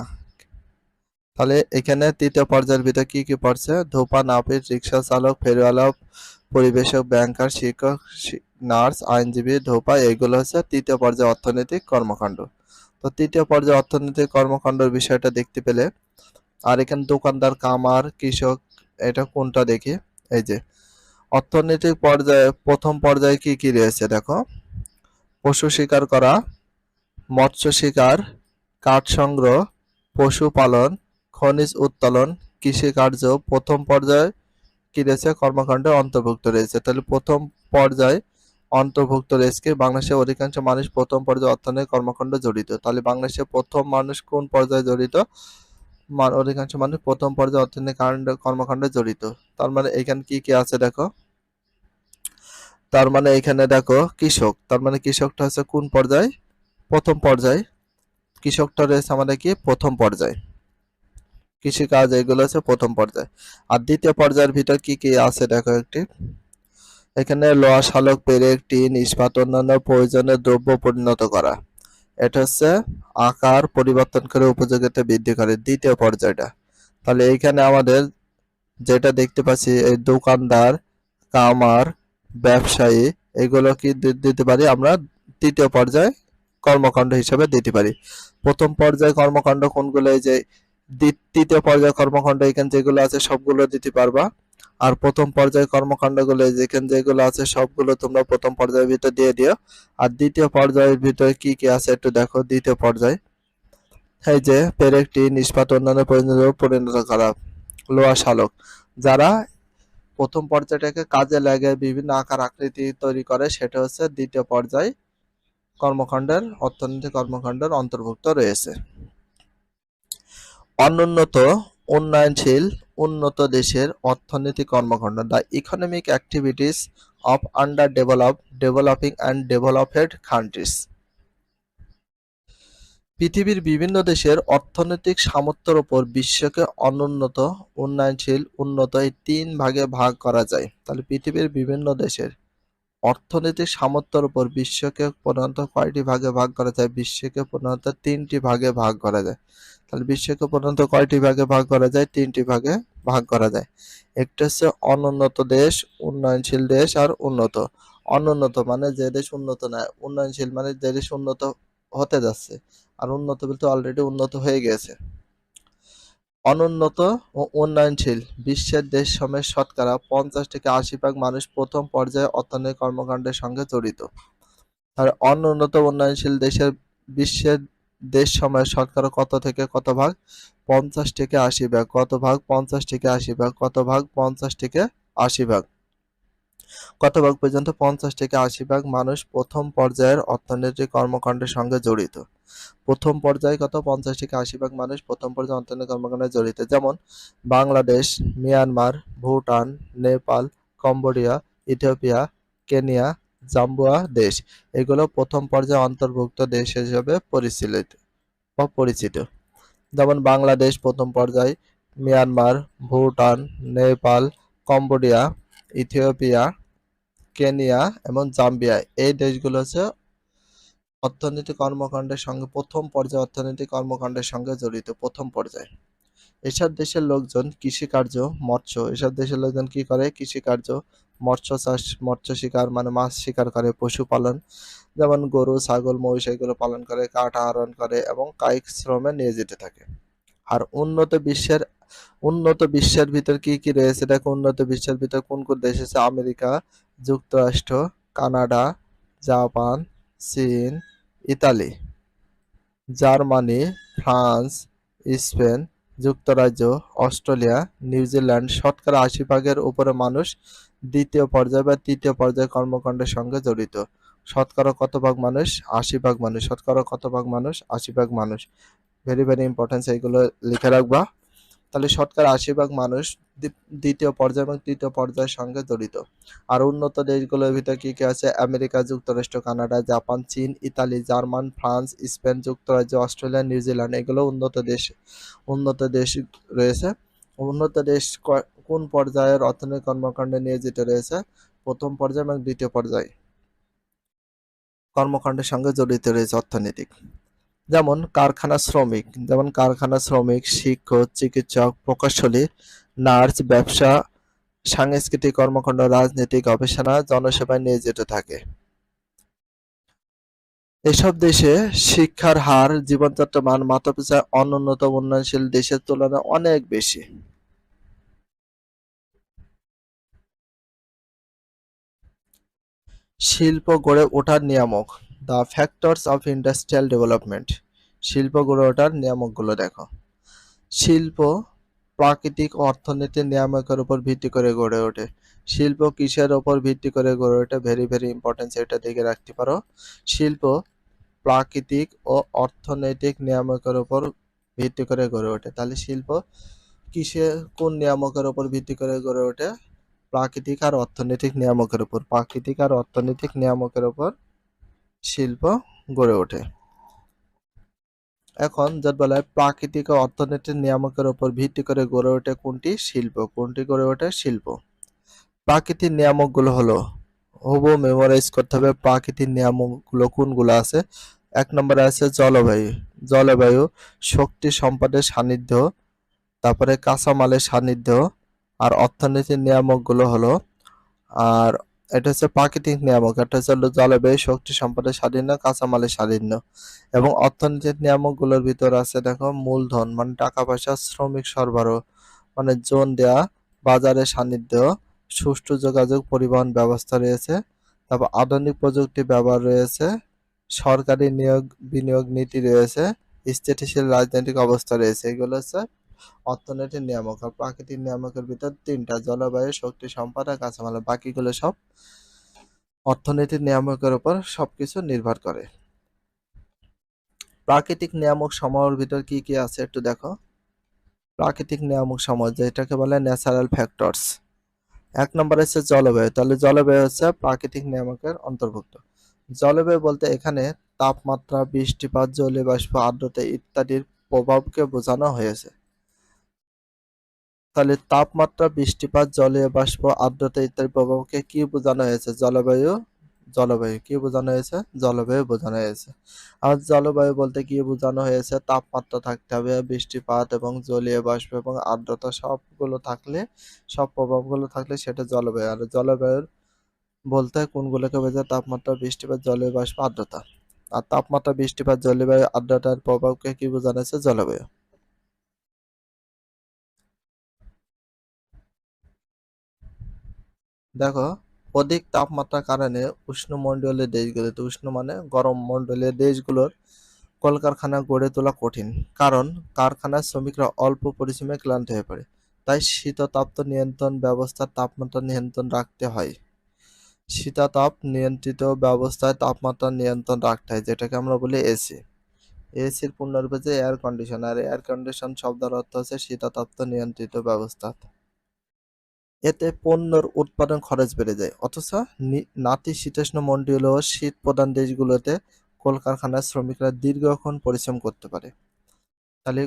তাহলে এখানে তৃতীয় পর্যায়ের ভিতরে কি কি পড়ছে? ধোপা, নাপিত, রিক্সা চালক, ফেরিওয়ালা, পরিবেশক, ব্যাংকার, শিক্ষক, নার্স, আইনজীবী, ধোপা, এইগুলো হচ্ছে তৃতীয় পর্যায়ে অর্থনৈতিক কর্মকাণ্ড। তো তো তৃতীয় পর্যায়ে অর্থনৈতিক কর্মকাণ্ডের বিষয়টা দেখতে পেলে। আর এখানে দোকানদার, কামার, কৃষক, এটা কোনটা দেখি। এই যে অর্থনৈতিক পর্যায়ে প্রথম পর্যায়ে কি কি রয়েছে দেখো। পশু শিকার করা, মৎস্য শিকার, কাঠ সংগ্রহ, পশুপালন, খনিজ উত্তোলন, কৃষিকার্য প্রথম পর্যায়ে কি রয়েছে কর্মকাণ্ডে অন্তর্ভুক্ত রয়েছে। তাহলে প্রথম পর্যায়ে অন্তর্ভুক্ত রয়েছে কি বাংলাদেশের অধিকাংশ মানুষ প্রথম পর্যায়ে অর্থনৈতিক কর্মকাণ্ডে জড়িত। তাহলে বাংলাদেশের প্রথম মানুষ কোন পর্যায়ে জড়িত? অধিকাংশ মানুষ প্রথম পর্যায়ে অর্থনৈতিক কর্মকাণ্ডে জড়িত। তার মানে এখানে কি কি আছে দেখো। তার মানে এখানে দেখো কৃষক, তার মানে কৃষকটা হচ্ছে কোন পর্যায়ে? প্রথম পর্যায়ে। কৃষকটা রয়েছে আমাদের কি প্রথম পর্যায়ে। কৃষিকাজ এগুলো হচ্ছে প্রথম পর্যায়ে। আর দ্বিতীয় পর্যায়ের ভিতর কি কি আছে দেখো একটি। এখানে লোহা, শালক, পেরেক, টিন, ইস্পাত অন্যান্য প্রয়োজনীয় দ্রব্য পরিণত করা। এটা হচ্ছে আকার পরিবর্তন করে উপযোগিতা বৃদ্ধি করে দ্বিতীয় পর্যায়টা। তাহলে এইখানে আমাদের যেটা দেখতে পাচ্ছি এই দোকানদার, কামার, ব্যবসায়ী এগুলো কি দিতে পারি আমরা তৃতীয় পর্যায়ে কর্মকাণ্ড হিসেবে দিতে পারি। প্রথম পর্যায়ে কর্মকাণ্ড কোনগুলো? এই যে তৃতীয় পর্যায়ে কর্মকাণ্ড এখানে যেগুলো আছে সবগুলো দিতে পারবা। আর প্রথম পর্যায়ে কর্মকাণ্ডগুলো যেখানে যেগুলো আছে সবগুলো তোমরা প্রথম পর্যায়ের ভিতর দিয়ে দিও। আর দ্বিতীয় পর্যায়ের ভিতরে কি কি আছে একটু দেখো। দ্বিতীয় পর্যায়ে এই যে পেরেক, টিন, ইস্পাত অন্যান্য প্রয়োজনীয় পরিণত করা। লোহা, শালক যারা প্রথম পর্যায়টাকে কাজে লাগে বিভিন্ন আকার আকৃতি তৈরি করে সেটা হচ্ছে দ্বিতীয় পর্যায় কর্মকাণ্ডের অর্থনৈতিক কর্মকাণ্ডের অন্তর্ভুক্ত রয়েছে। অনুন্নত, উন্নয়নশীল, উন্নত দেশের অর্থনৈতিক কর্মকাণ্ড the economic activities of under developed, developing and developed countries. পৃথিবীর বিভিন্ন দেশের অর্থনৈতিক সামর্থ্যের উপর বিশ্বকে অনুন্নত, উন্নয়নশীল, উন্নত এই তিন ভাগে ভাগ করা যায়। তাহলে পৃথিবীর বিভিন্ন দেশের অর্থনৈতিক সামর্থ্যের উপর বিশ্বকে প্রধানত কয়টি ভাগে ভাগ করা যায়? বিশ্বকে প্রধানত তিনটি ভাগে ভাগ করা যায়। তাহলে বিশ্বকে প্রধানত কয়টি ভাগে ভাগ করা যায়? তিনটি ভাগে ভাগ করা যায়। একটা হচ্ছে অনুন্নত দেশ, উন্নয়নশীল দেশ আর উন্নত। অনুন্নত মানে যে দেশ উন্নত নয়, উন্নয়নশীল মানে যে দেশ উন্নত হতে যাচ্ছে, আর উন্নত বলতে অলরেডি উন্নত হয়ে গেছে। অনুন্নত ও উন্নয়নশীল বিশ্বের দেশসমূহের শতকরা 50 থেকে 80% মানুষ প্রথম পর্যায়ে অর্থনৈতিক কর্মকাণ্ডের সঙ্গে জড়িত। আর অনুন্নত উন্নয়নশীল বিশ্বের দেশসমূহের শতকরা কত থেকে কত ভাগ? 50 থেকে 80%। কত ভাগ? 50 থেকে 80%। কত ভাগ? 50 থেকে 80%। কত ভাগ পর্যন্ত? 50 থেকে 80% মানুষ প্রথম পর্যায়ের অর্থনৈতিক কর্মকাণ্ডের সঙ্গে জড়িত। প্রথম পর্যায়ে কত? 50 থেকে 80% মানুষ প্রথম পর্যায়ে অর্থনৈতিক কর্মকাণ্ডে জড়িত। যেমন Bangladesh, Myanmar, Bhutan, Nepal, Cambodia, Ethiopia, Kenya, Zambia দেশ এগুলো প্রথম পর্যায়ে অন্তর্ভুক্ত দেশ হিসেবে পরিচিত। যেমন বাংলাদেশ প্রথম পর্যায়ে, Myanmar, Bhutan, Nepal, Cambodia, Ethiopia, Kenya এবং জাম্বিয়া এই দেশগুলো হচ্ছে অর্থনৈতিক কর্মকাণ্ডের সঙ্গে প্রথম পর্যায়ে অর্থনৈতিক কর্মকাণ্ডের সঙ্গে জড়িত প্রথম পর্যায়ে। এসব দেশের লোকজন কৃষিকার্য, মৎস্য, এসব দেশের লোকজন কি করে? কৃষিকার্য, মৎস্য চাষ, মৎস্য শিকার মানে মাছ শিকার করে, পশুপালন যেমন গরু, ছাগল, মহিষ এগুলো পালন করে, কাঠ আহরণ করে এবং কায়িক শ্রমে নিয়োজিত থাকে। আর উন্নত বিশ্বের ভিতর কি কি রয়েছে দেখো। উন্নত বিশ্বের ভিতর কোন কোন দেশ আছে? আমেরিকা যুক্তরাষ্ট্র, কানাডা, জাপান, চীন, ইতালি, জার্মানি, ফ্রান্স, স্পেন, যুক্তরাজ্য, অস্ট্রেলিয়া, নিউজিল্যান্ড। শতকরা 80%-এর উপরে মানুষ দ্বিতীয় পর্যায় বা তৃতীয় পর্যায়ে কর্মকাণ্ডের সঙ্গে জড়িত। শতকরা কত ভাগ মানুষ? 80% মানুষ। শতকরা কত ভাগ মানুষ? 80% মানুষ। ভেরি ভেরি ইম্পর্টেন্ট, এইগুলো লিখে রাখবা। তাহলে শতকরা 80% মানুষ দ্বিতীয় পর্যায় এবং তৃতীয় পর্যায়ের সঙ্গে জড়িত। আর উন্নত দেশগুলোর ভিতরে কি কি আছে? আমেরিকা যুক্তরাষ্ট্র, কানাডা, জাপান, চীন, ইতালি, জার্মান, ফ্রান্স, স্পেন, যুক্তরাজ্য, অস্ট্রেলিয়া, নিউজিল্যান্ড এগুলো উন্নত দেশ রয়েছে। উন্নত দেশ কোন পর্যায়ের অর্থনৈতিক কর্মকাণ্ডে নিয়োজিত রয়েছে? প্রথম পর্যায়ে এবং দ্বিতীয় পর্যায়ে কর্মকাণ্ডের সঙ্গে জড়িত রয়েছে অর্থনৈতিক। যেমন কারখানা শ্রমিক, শিক্ষক, চিকিৎসক, প্রকৌশলী, নার্স, ব্যবসা, সাংস্কৃতিক কর্মকাণ্ড, রাজনীতি, গবেষণা, জনসেবায় নিয়োজিত থাকে। এসব দেশে শিক্ষার হার, জীবনযাত্রার মান মাথাপিছু অনুন্নত উন্নয়নশীল দেশের তুলনায় অনেক বেশি। শিল্প গড়ে ওঠার নিয়ামক, the factors of industrial development. শিল্প গড়ে ওঠার নিয়ামকগুলো দেখো। শিল্প প্রাকৃতিক ও অর্থনীতির নিয়ামকের উপর ভিত্তি করে গড়ে ওঠে। শিল্প কিসের উপর ভিত্তি করে গড়ে ওঠে? ভেরি ভেরি ইম্পর্টেন্ট, এটা দেখে রাখতে পারো। শিল্প প্রাকৃতিক ও অর্থনৈতিক নিয়ামকের উপর ভিত্তি করে গড়ে ওঠে। তাহলে শিল্প কিসে কোন নিয়ামকের উপর ভিত্তি করে গড়ে ওঠে? প্রাকৃতিক আর অর্থনৈতিক নিয়ামকের উপর। প্রাকৃতিক আর অর্থনৈতিক নিয়ামকের উপর শিল্প গড়ে ওঠে। এখন যার বলা হয় প্রাকৃতিক ও অর্থনৈতিক নিয়ামকের উপর ভিত্তি করে গড়ে ওঠে কোনটি? শিল্প। কোনটি গড়ে ওঠে? শিল্প। প্রাকৃতিক নিয়ামকগুলো হলো, হুবহু মেমোরাইজ করতে হবে। প্রাকৃতিক নিয়ামকগুলো কোনগুলো আছে? এক নম্বরে আছে জলবায়ু। জলবায়ু, শক্তি সম্পদের সান্নিধ্য, তারপরে কাঁচামালের সান্নিধ্য। আর অর্থনীতির নিয়ামকগুলো হলো, আর এটা হচ্ছে প্রাকৃতিক নিয়ামক, এটা হচ্ছে জলবায়ু, শক্তি সম্পদের স্বাধীন্য, কাঁচামালের স্বাধীন্য। এবং অর্থনীতির নিয়ামকগুলোর ভিতর আছে দেখো মূলধন মানে টাকা পয়সা, শ্রমিক সরবরাহ মানে জোন দেয়া, বাজারের সান্নিধ্য, সুষ্ঠু যোগাযোগ পরিবহন ব্যবস্থা রয়েছে, তারপর আধুনিক প্রযুক্তি ব্যবহার রয়েছে, সরকারি নিয়োগ বিনিয়োগ নীতি রয়েছে, স্থিতিশীল রাজনৈতিক অবস্থা রয়েছে। এগুলো হচ্ছে অর্থনীতির নিয়ামক। আর প্রাকৃতিক নিয়ামকের ভিতর তিনটা, জলবায়ু, শক্তি সম্পদ আর কাঁচামাল। বাকিগুলো সব অর্থনীতির নিয়ামকের উপর সবকিছু নির্ভর করে। প্রাকৃতিক নিয়ামক সমূহের ভিতর কি কি আছে একটু দেখো। প্রাকৃতিক নিয়ামক সমূহ যেটাকে বলে ন্যাচারাল ফ্যাক্টরস। এক নম্বরে হচ্ছে জলবায়ু। তাহলে জলবায়ু হচ্ছে প্রাকৃতিক নিয়ামকের অন্তর্ভুক্ত। জলবায়ু বলতে এখানে তাপমাত্রা, বৃষ্টিপাত, জলীয় বাষ্প, আর্দ্রতা ইত্যাদির প্রভাবকে বোঝানো হয়েছে। তাহলে তাপমাত্রা, বৃষ্টিপাত, জলীয় বাষ্প, আর্দ্রতা ইত্যাদি প্রভাবকে কি বোঝানো হয়েছে? জলবায়ু। জলবায়ু কি বোঝানো হয়েছে? জলবায়ু বোঝানো হয়েছে। আর জলবায়ু বলতে কি বোঝানো হয়েছে? তাপমাত্রা থাকতে হবে, বৃষ্টিপাত এবং জলীয় বাষ্প এবং আর্দ্রতা সবগুলো থাকলে, সব প্রভাবগুলো থাকলে সেটা জলবায়ু। আর জলবায়ুর বলতে কোনগুলোকে বোঝায়? তাপমাত্রা, বৃষ্টিপাত, জলীয় বাষ্প, আর্দ্রতা। আর তাপমাত্রা, বৃষ্টিপাত, জলবায়ু, আর্দ্রতার প্রভাবকে কি বোঝানো হয়েছে? জলবায়ু। দেখো, অধিক তাপমাত্রার কারণে উষ্ণমণ্ডলীয় দেশগুলোতে, উষ্ণ মানে গরম মণ্ডলীয় দেশগুলোর কলকারখানা গড়ে তোলা কঠিন, কারণ কারখানার শ্রমিকরা অল্প পরিশ্রমে ক্লান্ত হয়ে পড়ে। তাই শীততাপ নিয়ন্ত্রণ ব্যবস্থার তাপমাত্রা নিয়ন্ত্রণ রাখতে হয়। শীতাতাপ নিয়ন্ত্রিত ব্যবস্থায় তাপমাত্রা নিয়ন্ত্রণ রাখতে হয়, যেটাকে আমরা বলি এসি। এসির পূর্ণরূপ হচ্ছে এয়ার কন্ডিশন, আর এয়ার কন্ডিশন শব্দের অর্থ হচ্ছে শীতাতাপ নিয়ন্ত্রিত ব্যবস্থা। এতে পণ্যের উৎপাদন খরচ বেড়ে যায়, অথচ নাতিশীতোষ্ণমণ্ডলীয় ও শীত প্রধান দেশগুলোতে কলকারখানার শ্রমিকরা দীর্ঘক্ষণ পরিশ্রম করতে পারে। তাহলে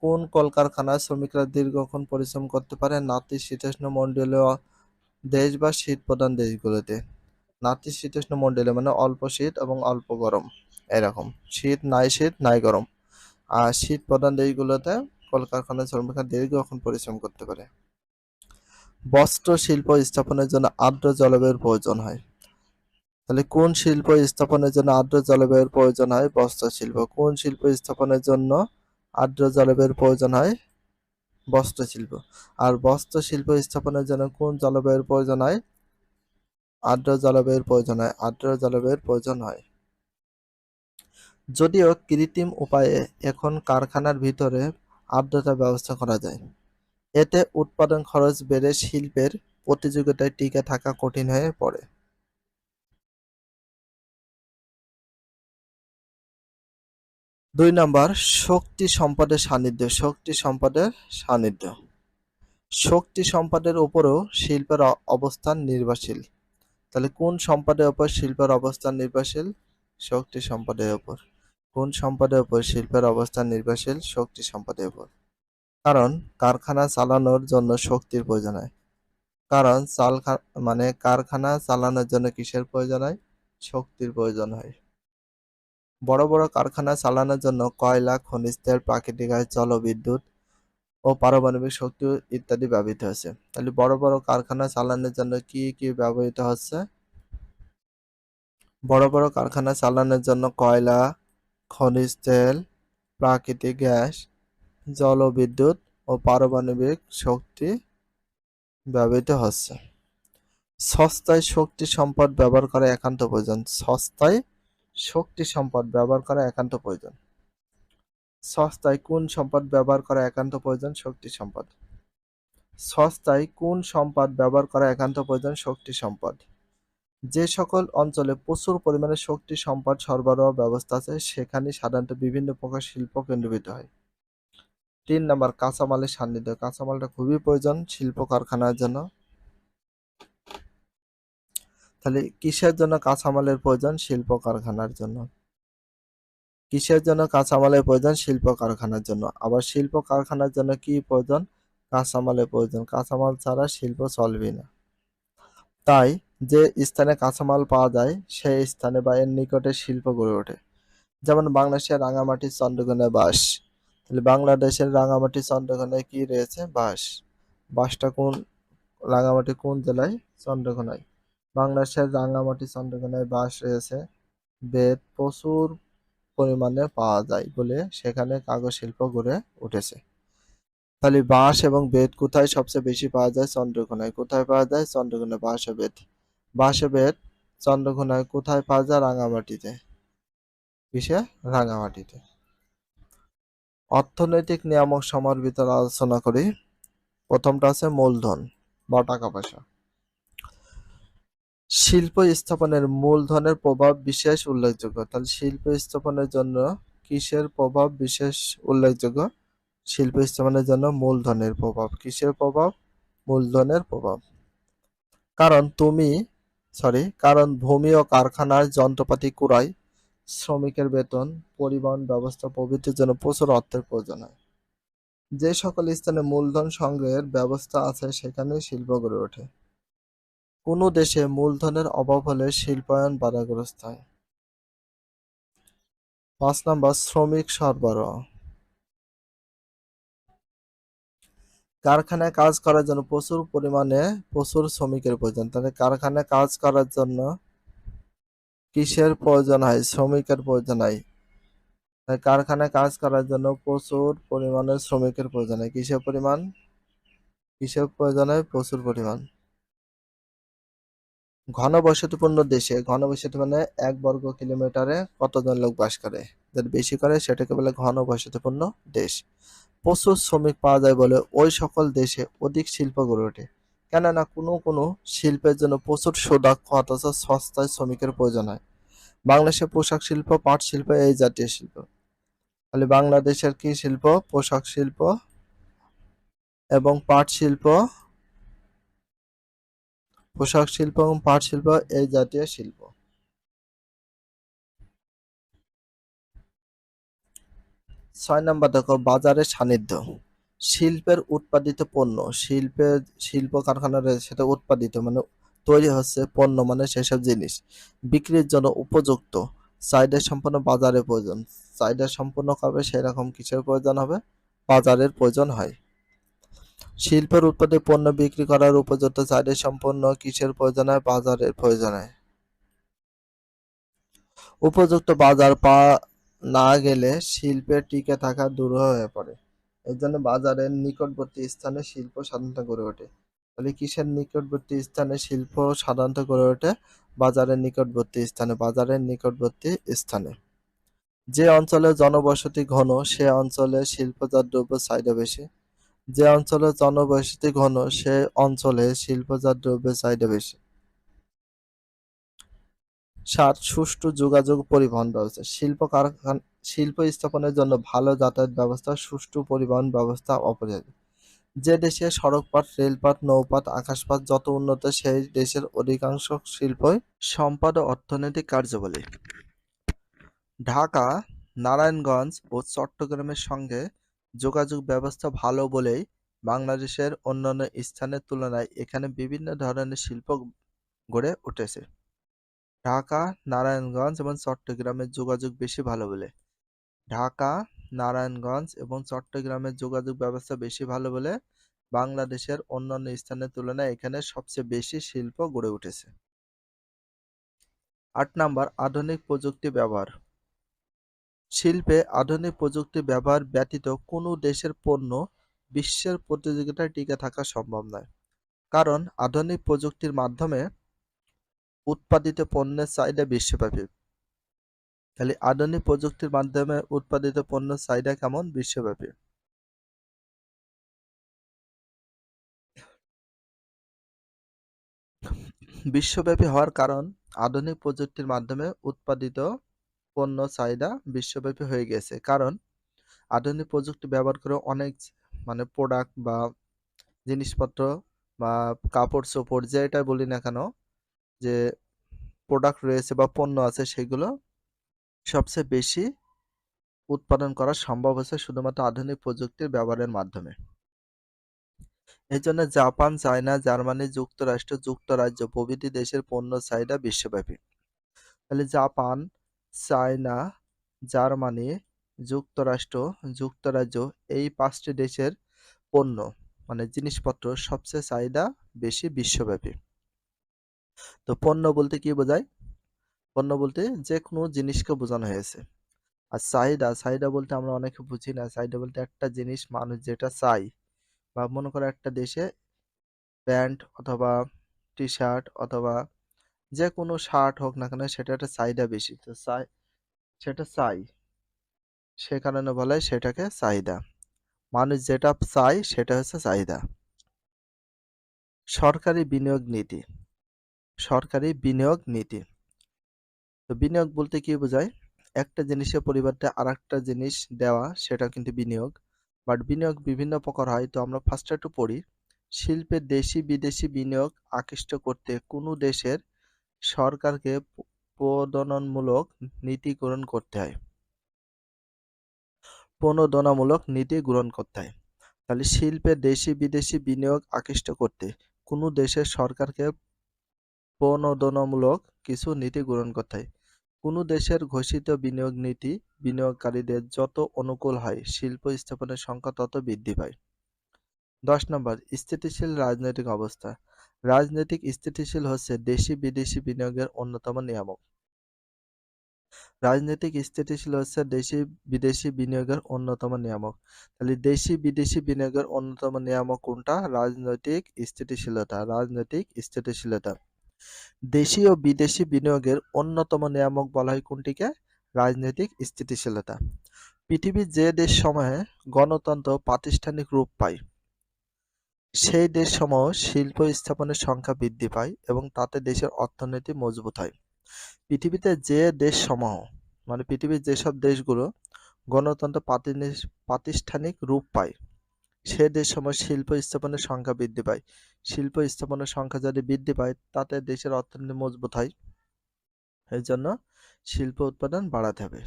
কোন কলকারখানার শ্রমিকরা দীর্ঘক্ষণ পরিশ্রম করতে পারে? নাতিশীতোষ্ণমণ্ডলীয় দেশ বা শীত প্রধান দেশগুলোতে। নাতিশীতোষ্ণমণ্ডলীয় মানে অল্প শীত এবং অল্প গরম, এরকম শীত নাই, শীত নাই গরম। আর শীত প্রধান দেশগুলোতে কলকারখানার শ্রমিকরা দীর্ঘক্ষণ পরিশ্রম করতে পারে। বস্ত্র শিল্প স্থাপনের জন্য আর্দ্র জলবায়ুর প্রয়োজন হয়। তাহলে কোন শিল্প স্থাপনের জন্য আর্দ্র জলবায়ুর প্রয়োজন হয়? বস্ত্র শিল্প। কোন শিল্প স্থাপনের জন্য আর্দ্র জলবায়ুর প্রয়োজন হয়? বস্ত্র শিল্প। আর বস্ত্র শিল্প স্থাপনের জন্য কোন জলবায়ুর প্রয়োজন হয়? আর্দ্র জলবায়ুর প্রয়োজন হয়। আর্দ্র জলবায়ুর প্রয়োজন হয়। যদিও কৃত্রিম উপায়ে এখন কারখানার ভিতরে আর্দ্রতা ব্যবস্থা করা যায়, এতে উৎপাদন খরচ বেড়ে শিল্পের প্রতিযোগিতায় টিকে থাকা কঠিন হয়ে পড়ে। ২ নাম্বার, শক্তি সম্পদের সান্নিধ্য। শক্তি সম্পদের সান্নিধ্য। শক্তি সম্পদের উপরও শিল্পের অবস্থান নির্ভরশীল। তাহলে কোন সম্পদের উপর শিল্পের অবস্থান নির্ভরশীল? শক্তি সম্পদের উপর। কোন সম্পদের উপর শিল্পের অবস্থান নির্ভরশীল? শক্তি সম্পদের উপর। কারণ কারখানা চালানোর জন্য শক্তির প্রয়োজন হয়। কারণ মানে কারখানা চালানোর জন্য কিসের প্রয়োজন হয়? শক্তির প্রয়োজন হয়। বড় বড় কারখানা চালানোর জন্য কয়লা, খনিজ তেল, প্রাকৃতিক গ্যাস, জলবিদ্যুৎ ও পারমাণবিক শক্তি ইত্যাদি ব্যবহৃত হচ্ছে। তাহলে বড় বড় কারখানা চালানোর জন্য কি কি ব্যবহৃত হচ্ছে? বড় বড় কারখানা চালানোর জন্য কয়লা, খনিজ তেল, প্রাকৃতিক গ্যাস, জলবিদ্যুৎ ও পারমাণবিক শক্তি ব্যবহৃত হচ্ছে। সস্তায় শক্তি সম্পদ ব্যবহার করা একান্ত প্রয়োজন। সস্তায় শক্তি সম্পদ ব্যবহার করা একান্ত প্রয়োজন। সস্তায় কোন সম্পদ ব্যবহার করা একান্ত প্রয়োজন? শক্তি সম্পদ। সস্তায় কোন সম্পদ ব্যবহার করা একান্ত প্রয়োজন? শক্তি সম্পদ। যে সকল অঞ্চলে প্রচুর পরিমাণে শক্তি সম্পদ সরবরাহ ব্যবস্থা আছে সেখানে সাধারণত বিভিন্ন প্রকার শিল্প কেন্দ্রীভূত হয়। 3 নাম্বার, কাঁচামালের সান্নিধ্য। কাঁচামালটা খুবই প্রয়োজন শিল্প কারখানার জন্য। তাহলে কিসের জন্য কাঁচামালের প্রয়োজন? শিল্প কারখানার জন্য। কিসের জন্য কাঁচামালের প্রয়োজন? শিল্প কারখানার জন্য। আবার শিল্প কারখানার জন্য কি প্রয়োজন? কাঁচামালের প্রয়োজন। কাঁচামাল ছাড়া শিল্প চলবে না। তাই যে স্থানে কাঁচামাল পাওয়া যায় সেই স্থানে বা এর নিকটে শিল্প গড়ে ওঠে। যেমন বাংলাদেশের রাঙামাটি চন্দ্রকোনায় বাঁশ। তাহলে বাংলাদেশের রাঙামাটি চন্দ্রকোনায় কি রয়েছে? বাঁশ। বাঁশটা কোন রাঙামাটি কোন জেলায়? চন্দ্রকোনায়। বাংলাদেশের রাঙামাটি চন্দ্রকোনায় বাঁশ রয়েছে। বেত প্রচুর পরিমাণে পাওয়া যায় বলে সেখানে কাগজ শিল্প গড়ে উঠেছে। তাহলে বাঁশ এবং বেত কোথায় সবচেয়ে বেশি পাওয়া যায়? চন্দ্রকোনায়। কোথায় পাওয়া যায়? চন্দ্রকোনায়। বাঁশ ও বেত। বাঁশ ও বেত চন্দ্রকোনায় কোথায় পাওয়া যায়? রাঙামাটিতে। কিসে? রাঙামাটিতে। অর্থনৈতিক নিয়ামক সমূহের ভিতরে আলোচনা করি। প্রথমটা আছে মূলধন বা টাকা পয়সা। শিল্প স্থাপনের মূলধনের প্রভাব বিশেষ উল্লেখযোগ্য। তাহলে শিল্প স্থাপনের জন্য কিসের প্রভাব বিশেষ উল্লেখযোগ্য? শিল্প স্থাপনের জন্য মূলধনের প্রভাব। কিসের প্রভাব? মূলধনের প্রভাব। কারণ ভূমি ও কারখানার যন্ত্রপাতি ক্রয়, শ্রমিকের বেতন, পরিবহন ব্যবস্থা প্রভৃতির জন্য প্রচুর অর্থের প্রয়োজন হয়। যে সকল স্থানে মূলধন সংগ্রহের ব্যবস্থা আছে সেখানে শিল্প গড়ে ওঠে। কোনো দেশে মূলধনের অভাব হলে শিল্পায়ন বাধাগ্রস্ত হয়। 5 নাম্বার, শ্রমিক সরবরাহ। কারখানায় কাজ করার জন্য প্রচুর শ্রমিকের প্রয়োজন। তাহলে কারখানায় কাজ করার জন্য কিসের প্রয়োজন হয়? শ্রমিকের প্রয়োজন হয়। তাই কারখানায় কাজ করার জন্য প্রচুর পরিমাণে শ্রমিকের প্রয়োজন হয়। কিসের প্রয়োজন হয়? প্রচুর পরিমাণ। ঘনবসতিপূর্ণ দেশে, ঘনবসতি মানে 1 বর্গ কিলোমিটারে কতজন লোক বাস করে? যাদের বেশি করে সেটাকে বলে ঘনবসতিপূর্ণ দেশ। প্রচুর শ্রমিক পাওয়া যায় বলে ওই সকল দেশে অধিক শিল্প গড়ে ওঠে। কেননা কোনো শিল্পের জন্য প্রচুর সুদক্ষ অথচ সস্তায় শ্রমিকের প্রয়োজন হয়। বাংলাদেশে পোশাক শিল্প, পাট শিল্প এই জাতীয় শিল্প। তাহলে বাংলাদেশের কি শিল্প? পোশাক শিল্প এবং পাট শিল্প। পোশাক শিল্প এবং পাট শিল্প এই জাতীয় শিল্প। 6 নাম্বার দেখো, বাজারের সান্নিধ্য। শিল্পের উৎপাদিত পণ্য, শিল্প কারখানা রয়েছে সেটা উৎপাদিত মানে তৈরি হচ্ছে পণ্য মানে সেসব জিনিস বিক্রির জন্য উপযুক্ত চাহিদা সম্পন্ন বাজারের প্রয়োজন। চাহিদা সম্পন্ন করবে সেরকম কিসের প্রয়োজন হবে? বাজারের প্রয়োজন হয়। শিল্পের উৎপাদিত পণ্য বিক্রি করার উপযুক্ত চাহিদা সম্পন্ন কিসের প্রয়োজন হয়? বাজারের প্রয়োজন হয়। উপযুক্ত বাজার পাওয়া না গেলে শিল্পের টিকে থাকা দুরূহ হয়ে পড়ে। এর জন্য বাজারের নিকটবর্তী স্থানে শিল্প সাধারণত গড়ে ওঠে। তাহলে কিসের নিকটবর্তী স্থানে শিল্প সাধারণত গড়ে ওঠে? বাজারের নিকটবর্তী স্থানে। বাজারের নিকটবর্তী স্থানে। যে অঞ্চলে জনবসতি ঘন সে অঞ্চলে শিল্পজাত দ্রব্যের চাহিদা বেশি। যে অঞ্চলে জনবসতি ঘন সে অঞ্চলে শিল্পজাত দ্রব্যের চাহিদা বেশি। 7, সুষ্ঠু যোগাযোগ পরিবহন ব্যবস্থা। শিল্প স্থাপনের জন্য ভালো যাতায়াত ব্যবস্থা, সুষ্ঠু পরিবহন ব্যবস্থা অপরিহার্য। যে দেশে সড়কপথ, রেলপথ, নৌপথ, আকাশপথ যত উন্নত সেই দেশের অধিকাংশ শিল্পই সম্পদ ও অর্থনৈতিক কার্যাবলী। ঢাকা, নারায়ণগঞ্জ ও চট্টগ্রামের সঙ্গে যোগাযোগ ব্যবস্থা ভালো বলেই বাংলাদেশের অন্যান্য স্থানের তুলনায় এখানে বিভিন্ন ধরনের শিল্প গড়ে উঠেছে। ঢাকা, নারায়ণগঞ্জ এবং চট্টগ্রামের যোগাযোগ বেশি ভালো বলে। ঢাকা, নারায়ণগঞ্জ এবং চট্টগ্রামের যোগাযোগ ব্যবস্থা বেশি ভালো বলে বাংলাদেশের অন্যান্য স্থানের তুলনায় এখানে সবচেয়ে বেশি শিল্প গড়ে উঠেছে। 8 নাম্বার আধুনিক প্রযুক্তি ব্যবহার। শিল্পে আধুনিক প্রযুক্তি ব্যবহার ব্যতীত কোনো দেশের পণ্য বিশ্বের প্রতিযোগিতায় টিকে থাকা সম্ভব নয়। কারণ আধুনিক প্রযুক্তির মাধ্যমে উৎপাদিত পণ্যের চাহিদা বিশ্বব্যাপী। তাহলে আধুনিক প্রযুক্তির মাধ্যমে উৎপাদিত পণ্যের চাহিদা কেমন? বিশ্বব্যাপী। বিশ্বব্যাপী হওয়ার কারণ আধুনিক প্রযুক্তির মাধ্যমে উৎপাদিত পণ্য চাহিদা বিশ্বব্যাপী হয়ে গেছে। কারণ আধুনিক প্রযুক্তি ব্যবহার করে অনেক প্রোডাক্ট বা জিনিসপত্র বা কাপড়-চোপড় যেটাই বলি না কেন, যে প্রোডাক্ট রয়েছে বা পণ্য আছে সেগুলো সবচেয়ে বেশি উৎপাদন করা সম্ভব হচ্ছে শুধুমাত্র আধুনিক প্রযুক্তির ব্যবহারের মাধ্যমে। এজন্য জাপান, চায়না, জার্মানি, যুক্তরাষ্ট্র, যুক্তরাজ্য প্রভৃতি দেশের পণ্য চাহিদা বিশ্বব্যাপী। তাহলে জাপান, চায়না, জার্মানি, যুক্তরাষ্ট্র, যুক্তরাজ্য এই 5টি দেশের পণ্য জিনিসপত্র সবচেয়ে চাহিদা বেশি বিশ্বব্যাপী। তো পণ্য বলতে কি বোঝায়? পণ্য বলতে যে কোনো জিনিসকে বোঝানো হয়েছে। আর চাহিদা, চাহিদা বলতে আমরা অনেকে বুঝি না। চাহিদা বলতে একটা জিনিস মানুষ যেটা চায়, বা মনে করো একটা দেশে প্যান্ট অথবা টি-শার্ট অথবা যে কোনো শার্ট হোক না কেন সেটা একটা চাহিদা বেশি। তো সেটা চাই, সে কারণে বলে সেটাকে চাহিদা। মানুষ যেটা চায় সেটা হচ্ছে চাহিদা। সরকারি বিনিয়োগ নীতি। সরকারি বিনিয়োগ নীতি। তো বিনিয়োগ বলতে কি বোঝায়? একটা জিনিসের পরিবর্তে আরেকটা জিনিস দেওয়া, সেটা কিন্তু বিনিয়োগ। বাট বিনিয়োগ বিভিন্ন প্রকার হয়। তো আমরা ফার্স্টে একটু পড়ি। শিল্পে দেশি বিদেশি বিনিয়োগ আকৃষ্ট করতে কোনো দেশের সরকারকে প্রণোদনামূলক নীতি গ্রহণ করতে হয়। প্রণোদনামূলক নীতি গ্রহণ করতে হয়। তাহলে শিল্পে দেশি বিদেশি বিনিয়োগ আকৃষ্ট করতে কোনো দেশের সরকারকে প্রণোদনামূলক কিছু নীতি গ্রহণ করতে হয়। কোনো দেশের ঘোষিত বিনিয়োগ নীতি বিনিয়োগকারীদের যত অনুকূল হয় শিল্প স্থাপনের সংখ্যা তত বৃদ্ধি পায়। 10 নম্বর স্থিতিশীল রাজনৈতিক অবস্থা। রাজনৈতিক স্থিতিশীল হচ্ছে দেশি বিদেশি বিনিয়োগের অন্যতম নিয়ামক। রাজনৈতিক স্থিতিশীল হচ্ছে দেশি বিদেশি বিনিয়োগের অন্যতম নিয়ামক। তাহলে দেশি বিদেশি বিনিয়োগের অন্যতম নিয়ামক কোনটা? রাজনৈতিক স্থিতিশীলতা। রাজনৈতিক স্থিতিশীলতা। দেশি ও বিদেশি বিনিয়োগের অন্যতম নিয়ামক বলা হয় কোনটিকে? রাজনৈতিক স্থিতিশীলতা। পৃথিবীর যে দেশসমূহে গণতন্ত্র প্রাতিষ্ঠানিক রূপ পায় সেই দেশসমূহ শিল্প স্থাপনের সংখ্যা বৃদ্ধি পায় এবং তাতে দেশের অর্থনীতি মজবুত হয়। পৃথিবীতে যে দেশসমূহ পৃথিবীর যেসব দেশগুলো গণতন্ত্র প্রাতিষ্ঠানিক রূপ পায় সে দেশসমূহ শিল্প স্থাপনের সংখ্যা বৃদ্ধি পায়। শিল্প স্থাপনের সংখ্যা যদি বৃদ্ধি পায় তাতে দেশের অর্থনীতি মজবুত হয়। এই জন্য শিল্প উৎপাদন বাড়াতে হবে।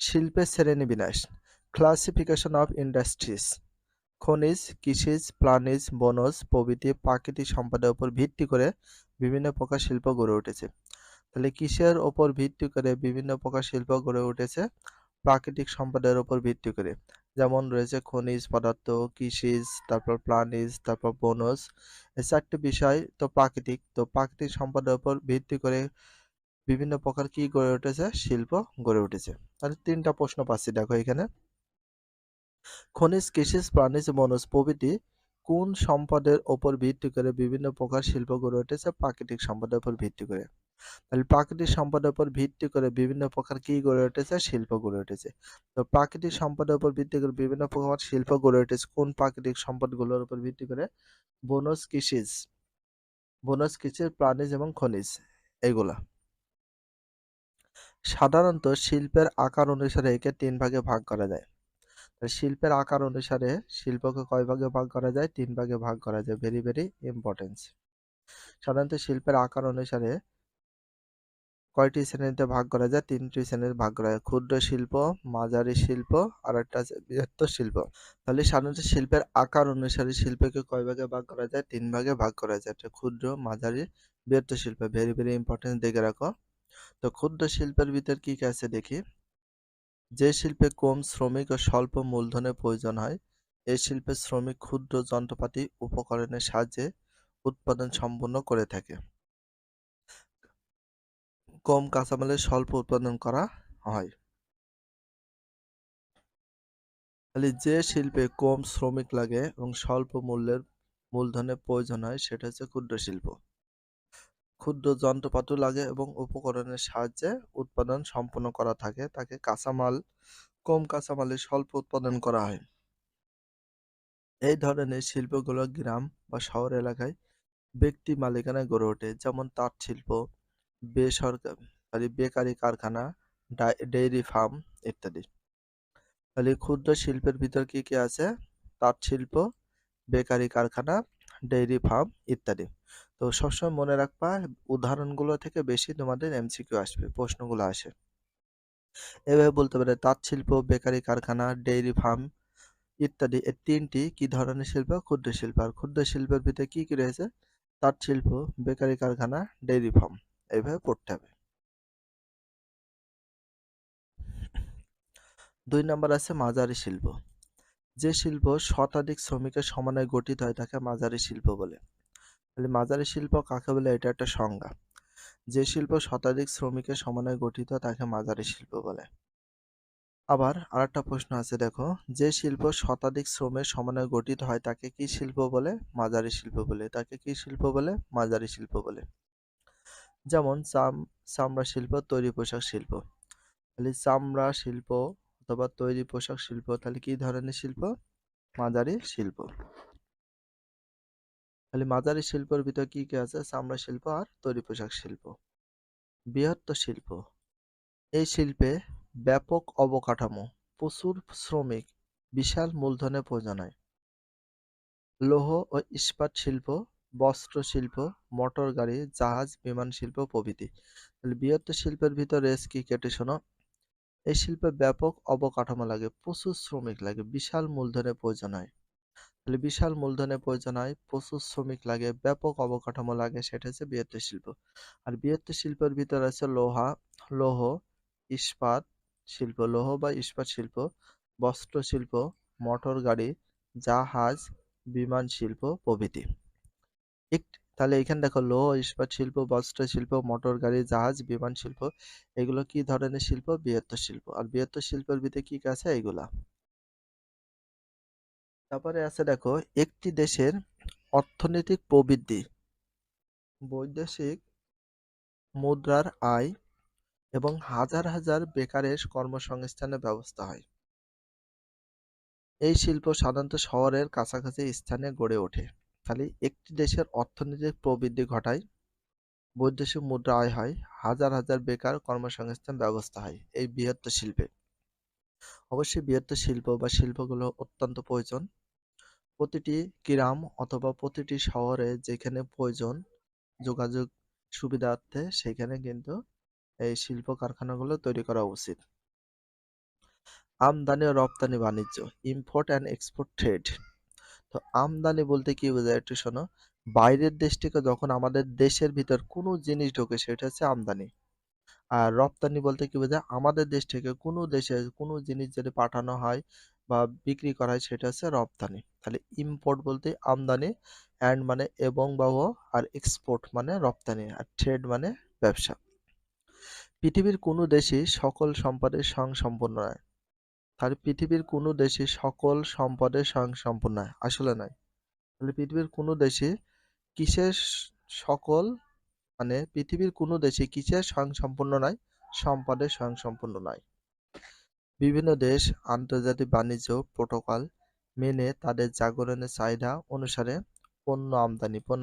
শিল্পের শ্রেণীবিন্যাস। Classification of industries. খনিজ, কৃষিজ, প্রাণীজ, বনজ প্রভৃতি প্রাকৃতিক সম্পদের উপর ভিত্তি করে বিভিন্ন প্রকার শিল্প গড়ে উঠেছে। তাহলে কিসের ওপর ভিত্তি করে বিভিন্ন প্রকার শিল্প গড়ে উঠেছে? প্রাকৃতিক সম্পদের উপর ভিত্তি করে। যেমন রয়েছে খনিজ পদার্থ, কৃষিজ, তারপর প্রাণীজ, তারপর বনজ। এই 4টি বিষয় তো প্রাকৃতিক। তো প্রাকৃতিক সম্পদের উপর ভিত্তি করে বিভিন্ন প্রকার কি গড়ে উঠেছে? শিল্প গড়ে উঠেছে। তাহলে 3টা প্রশ্ন পাচ্ছি দেখো এখানে। খনিজ, কৃষিজ, প্রাণীজ, বনজ প্রভৃতি কোন সম্পদের উপর ভিত্তি করে বিভিন্ন প্রকার শিল্প গড়ে উঠেছে? প্রাকৃতিক সম্পদের উপর ভিত্তি করে। তাহলে প্রাকৃতিক সম্পদের উপর ভিত্তি করে বিভিন্ন প্রকার কি গড়ে উঠেছে? শিল্প গড়ে উঠেছে। তো প্রাকৃতিক সম্পদের উপর ভিত্তি করে বিভিন্ন প্রকার শিল্প গড়ে উঠেছে কোন প্রাকৃতিক সম্পদগুলোর উপর ভিত্তি করে? বনজ, কৃষিজ, প্রাণীজ এবং খনিজ এগুলা। সাধারণত শিল্পের আকার অনুসারে একে 3 ভাগে ভাগ করা যায়। শিল্পের আকার অনুসারে শিল্পকে কয় ভাগে ভাগ করা যায়? 3 ভাগে ভাগ করা যায়। Very very important. সাধারণত শিল্পের আকার অনুসারে কয়টি শ্রেণীতে ভাগ করা যায়? 3টি শ্রেণীতে ভাগ করা যায়। ক্ষুদ্র শিল্প, মাঝারি শিল্প আর একটা আছে বৃহত্তর শিল্প। তাহলে সাধারণত শিল্পের আকার অনুসারে শিল্পকে কয় ভাগে ভাগ করা যায়? 3 ভাগে ভাগ করা যায়। একটা ক্ষুদ্র, মাঝারি, বৃহত্তর শিল্প। ভেরি ভেরি ইম্পর্টেন্ট, দেখে রাখো। তো ক্ষুদ্র শিল্পের ভিতর কি কি আছে দেখি। যে শিল্পে কম শ্রমিক ও স্বল্প মূলধনের প্রয়োজন হয় এই শিল্পে শ্রমিক ক্ষুদ্র যন্ত্রপাতি উপকরণের সাহায্যে উৎপাদন সম্পন্ন করে থাকে। কম কাঁচামালের স্বল্প উৎপাদন করা হয়। তাহলে যে শিল্পে কম শ্রমিক লাগে এবং স্বল্প মূল্যের মূলধনের প্রয়োজন হয় সেটা হচ্ছে ক্ষুদ্র শিল্প। ক্ষুদ্র যন্ত্রপাতি লাগে এবং উপকরণের সাহায্যে উৎপাদন সম্পন্ন করা থাকে তাকে কম কাঁচামালে স্বল্প উৎপাদন করা হয়। এই ধরনের শিল্পগুলো গ্রাম বা শহর এলাকায় ব্যক্তি মালিকানায় গড়ে ওঠে, যেমন তাঁত শিল্প, বেসরকারি বেকারি কারখানা, ডেইরি ফার্ম ইত্যাদি। তাহলে ক্ষুদ্র শিল্পের ভিতর কি কি আছে? তাঁত শিল্প, বেকারি কারখানা, ডেইরি ফার্ম ইত্যাদি। তো সবসময় মনে রাখবা, উদাহরণগুলো থেকে বেশি তোমাদের এমসিকিউ আসবে, প্রশ্নগুলো আসে। এভাবে বলতে পারে তাঁত শিল্প, বেকারি কারখানা, ডেইরি ফার্ম ইত্যাদি এই তিনটি কি ধরনের শিল্প? ক্ষুদ্র শিল্প। আর ক্ষুদ্র শিল্পের ভিতরে কি কি রয়েছে? তাঁত শিল্প, বেকারি কারখানা, ডেইরি ফার্ম। এইভাবে পড়তে হবে। 2 নাম্বার আছে মাঝারি শিল্প। যে শিল্প শতাধিক শ্রমিকের সমন্বয়ে গঠিত হয় তাকে মাঝারি শিল্প বলে। তাহলে মাঝারি শিল্প কাকে বলে? এটা একটা সংজ্ঞা। যে শিল্প শতাধিক শ্রমিকের সমন্বয়ে গঠিত তাকে মাঝারি শিল্প বলে। আবার আরেকটা প্রশ্ন আছে, দেখো, যে শিল্প শতাধিক শ্রমের সমন্বয়ে গঠিত হয় তাকে কি শিল্প বলে? মাঝারি শিল্প বলে। তাকে কি শিল্প বলে? মাঝারি শিল্প বলে। যেমন চামড়া শিল্প, তৈরি পোশাক শিল্প। তাহলে চামড়া শিল্প অথবা তৈরি পোশাক শিল্প তাহলে কি ধরনের শিল্প? মাঝারি শিল্প। তাহলে মাঝারি শিল্পের ভিতর কি কি আছে? চামড়া শিল্প আর তৈরি পোশাক শিল্প। বৃহত্তর শিল্প, এই শিল্পে ব্যাপক অবকাঠামো, প্রচুর শ্রমিক, বিশাল মূলধনের প্রয়োজন হয়। লৌহ ও ইস্পাত শিল্প, বস্ত্র শিল্প, মোটর গাড়ি, জাহাজ, বিমান শিল্প প্রভৃতি। তাহলে বৃহত্তর শিল্পের ভিতরে রয়েছে কি কেটে শোনো। এই শিল্পে ব্যাপক অবকাঠামো লাগে, প্রচুর শ্রমিক লাগে, বিশাল মূলধনের প্রয়োজন হয়। তাহলে বিশাল মূলধনের প্রয়োজন হয়, প্রচুর শ্রমিক লাগে, ব্যাপক অবকাঠামো লাগে, সেটা হচ্ছে বৃহত্তর শিল্প। আর বৃহত্তর শিল্পের ভিতরে আছে লৌহ, ইস্পাত শিল্প, লৌহ বা ইস্পাত শিল্প, বস্ত্র শিল্প, মোটর গাড়ি, জাহাজ, বিমান শিল্প প্রভৃতি। তাহলে এখানে দেখো, লৌহ ইস্পাত শিল্প, বস্ত্র শিল্প, মোটর গাড়ি, জাহাজ, বিমান শিল্প, এগুলো কি ধরনের শিল্প? বৃহত্তর শিল্প। আর বৃহত্তর শিল্পের ভিতরে কি কি আছে? এগুলা। তারপরে আছে দেখো, একটি দেশের অর্থনৈতিক প্রবৃদ্ধি, বৈদেশিক মুদ্রার আয় এবং হাজার হাজার বেকারের কর্মসংস্থানের ব্যবস্থা হয়। এই শিল্প সাধারণত শহরের কাছাকাছি স্থানে গড়ে ওঠে। তাহলে একটি দেশের অর্থনৈতিক প্রবৃদ্ধি ঘটায়, বৈদেশিক মুদ্রা আয় হয়, হাজার হাজার বেকার কর্মসংস্থান ব্যবস্থা হয় এই বৃহত্তর শিল্পে। অবশ্যই বৃহত্তর শিল্প বা শিল্পগুলো অত্যন্ত প্রয়োজন। প্রতিটি গ্রাম অথবা প্রতিটি শহরে যেখানে প্রয়োজন যোগাযোগ সুবিধার্থে সেখানে কিন্তু এই শিল্প কারখানাগুলো তৈরি করা উচিত। আমদানি ও রপ্তানি বাণিজ্য, ইম্পোর্ট অ্যান্ড এক্সপোর্ট ট্রেড। তো আমদানি বলতে কি বোঝায় একটু শোনো। বাইরের দেশ থেকে যখন আমাদের দেশের ভিতর কোনো জিনিস ঢোকে সেটা হচ্ছে আমদানি। আর রপ্তানি বলতে কি বোঝায়? আমাদের দেশ থেকে কোনো দেশে কোনো জিনিস যদি পাঠানো হয় বা বিক্রি করা হয় সেটা হচ্ছে রপ্তানি। তাহলে ইম্পোর্ট বলতে আমদানি, অ্যান্ড মানে এবং বা ও, আর এক্সপোর্ট মানে রপ্তানি, আর ট্রেড মানে ব্যবসা। পৃথিবীর কোনো দেশই সকল সম্পদের স্বয়ংসম্পূর্ণ নয়। তাহলে পৃথিবীর কোনো দেশই সকল সম্পদের স্বয়ংসম্পূর্ণ নয়, আসলে নয়। তাহলে পৃথিবীর কোনো দেশে কিসের সকল মানে পৃথিবীর কোনো দেশে কিসের স্বয়ংসম্পূর্ণ নয়? সম্পদের স্বয়ংসম্পূর্ণ নয়। বিভিন্ন দেশ আন্তর্জাতিক বাণিজ্য প্রোটোকল মেনে তাদের জাগরণের চাহিদা অনুসারে পণ্য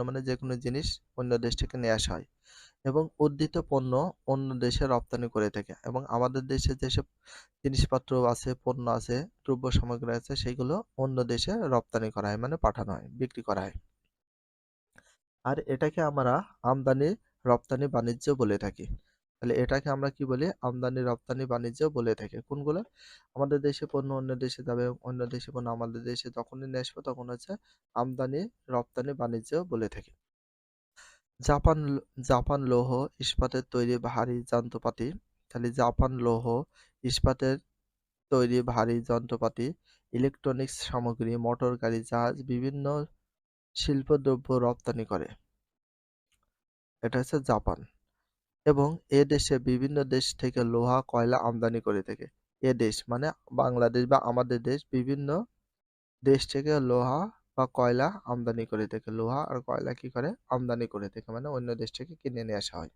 মানে যে কোনো জিনিস অন্য দেশ থেকে নিয়ে আসা হয় এবং উদ্ধৃত পণ্য অন্য দেশে রপ্তানি করে থাকে, এবং আমাদের দেশে যেসব জিনিসপত্র আছে, পণ্য আছে, দ্রব্য সামগ্রী আছে, সেগুলো অন্য দেশে রপ্তানি করা হয় মানে পাঠানো হয়, বিক্রি করা হয়। আর এটাকে আমরা আমদানি রপ্তানি বাণিজ্য বলে থাকি। তাহলে এটাকে আমরা কি বলি? আমদানি রপ্তানি বাণিজ্য বলে থাকি। কোনগুলো? আমাদের দেশে পণ্য অন্য দেশে যাবে, অন্য দেশে পণ্য আমাদের দেশে যখনই নিয়ে আসবো তখন হচ্ছে আমদানি রপ্তানি বাণিজ্য বলে থাকি। জাপান জাপান লৌহ ইস্পাতের তৈরি ভারী যন্ত্রপাতি। তাহলে জাপান লৌহ ইস্পাতের তৈরি ভারী যন্ত্রপাতি, ইলেকট্রনিক্স সামগ্রী, মোটর গাড়ি, জাহাজ, বিভিন্ন শিল্পদ্রব্য রপ্তানি করে। এটা হচ্ছে জাপান। এবং এ দেশে বিভিন্ন দেশ থেকে লোহা কয়লা আমদানি করে থাকে। এ দেশ মানে বাংলাদেশ বা আমাদের দেশ বিভিন্ন দেশ থেকে লোহা বা কয়লা আমদানি করে থাকে। লোহা আর কয়লা কি করে আমদানি করে থাকে, মানে অন্য দেশ থেকে কিনে নিয়ে আসা হয়।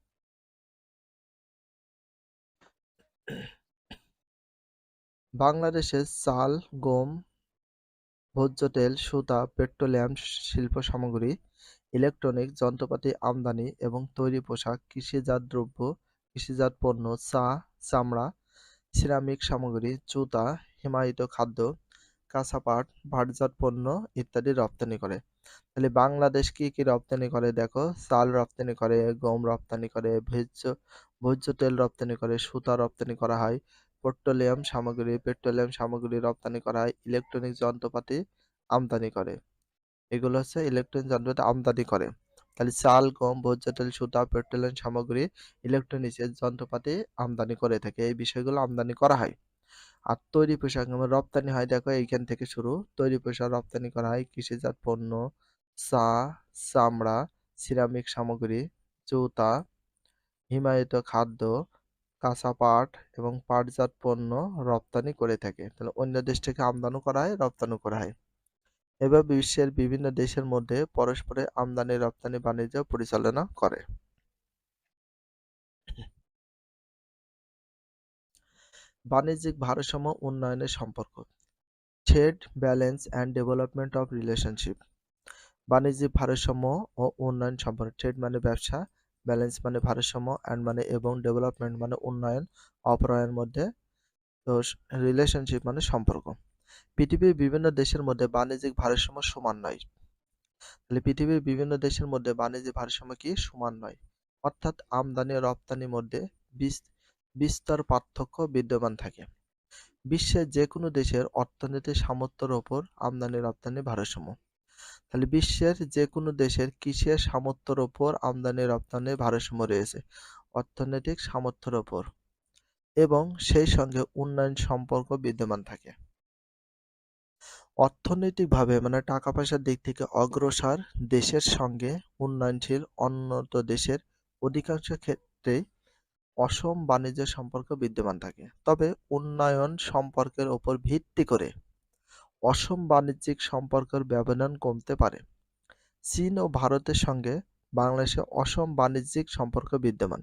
বাংলাদেশে চাল, গম, ভোজ্য তেল, সুতা, পেট্রোলিয়াম শিল্প সামগ্রী, ইলেকট্রনিক যন্ত্রপাতি আমদানি এবং তৈরি পোশাক, কৃষিজাত দ্রব্য, কৃষিজাত পণ্য, চা, চামড়া, সিরামিক সামগ্রী, জুতা, হিমায়িত খাদ্য, কাঁচা পাট, পাটজাত পণ্য ইত্যাদি রপ্তানি করে। তাহলে বাংলাদেশ কি কি রপ্তানি করে দেখো, চাল রপ্তানি করে, গম রপ্তানি করে, ভোজ্য তেল রপ্তানি করে, সুতা রপ্তানি করা হয়, পেট্রোলিয়াম সামগ্রী রপ্তানি করা হয়, ইলেকট্রনিক যন্ত্রপাতি আমদানি করে। এগুলো হচ্ছে ইলেকট্রনিক যন্ত্রপাতি আমদানি করে। তাহলে চাল, গম, ভোজ্য তেল, সুতা, পেট্রোলিয়াম সামগ্রী, ইলেকট্রনিক্সের যন্ত্রপাতি আমদানি করে থাকে। এই বিষয়গুলো আমদানি করা হয়। আর তৈরি পোশাক যেমন রপ্তানি হয়, দেখো এইখান থেকে শুরু। তৈরি পোশাক রপ্তানি করা হয় কৃষিজাত পণ্য, চা, চামড়া, সিরামিক সামগ্রী, জুতা, হিমায়িত খাদ্য, কাঁচা পাট এবং পাটজাত পণ্য রপ্তানি করে থাকে। তাহলে অন্য দেশ থেকে আমদানি করা হয়, রপ্তানি করা হয়। এভাবে বিশ্বের বিভিন্ন দেশের মধ্যে পরস্পরের আমদানি রপ্তানি বাণিজ্য পরিচালনা করে। বাণিজ্যিক ভারসাম্য উন্নয়নের সম্পর্ক, trade balance and development of relationship. বাণিজ্যিক ভারসাম্য ও উন্নয়ন সম্পর্ক। ট্রেড মানে ব্যবসা, ব্যালেন্স মানে ভারসাম্য, অ্যান্ড মানে এবং, ডেভেলপমেন্ট মানে উন্নয়ন, অপরায়ের মধ্যে, তো রিলেশনশিপ মানে সম্পর্ক। পৃথিবীর বিভিন্ন দেশের মধ্যে বাণিজ্যিক ভারসাম্য সমান নয়। তাহলে পৃথিবীর বিভিন্ন দেশের মধ্যে বাণিজ্যিক ভারসাম্য কি সমান নয়, অর্থাৎ আমদানি ও রপ্তানির মধ্যে বিস্তর পার্থক্য বিদ্যমান থাকে। বিশ্বের যে কোনো দেশের অর্থনৈতিক সামর্থ্যের ওপর আমদানি রপ্তানি ভারসাম্য। তাহলে বিশ্বের যে কোনো দেশের কৃষির সামর্থ্যের ওপর আমদানি রপ্তানির ভারসাম্য রয়েছে, অর্থনৈতিক সামর্থ্যের ওপর, এবং সেই সঙ্গে উন্নয়ন সম্পর্ক বিদ্যমান থাকে। অর্থনৈতিকভাবে মানে টাকা পয়সার দিক থেকে অগ্রসর দেশের সঙ্গে উন্নয়নশীল উন্নত দেশের অধিকাংশ ক্ষেত্রেই অসম বাণিজ্য সম্পর্ক বিদ্যমান থাকে। তবে উন্নয়ন সম্পর্কের ওপর ভিত্তি করে অসম বাণিজ্যিক সম্পর্কের ব্যবধান কমতে পারে। চীন ও ভারতের সঙ্গে বাংলাদেশের অসম বাণিজ্যিক সম্পর্ক বিদ্যমান।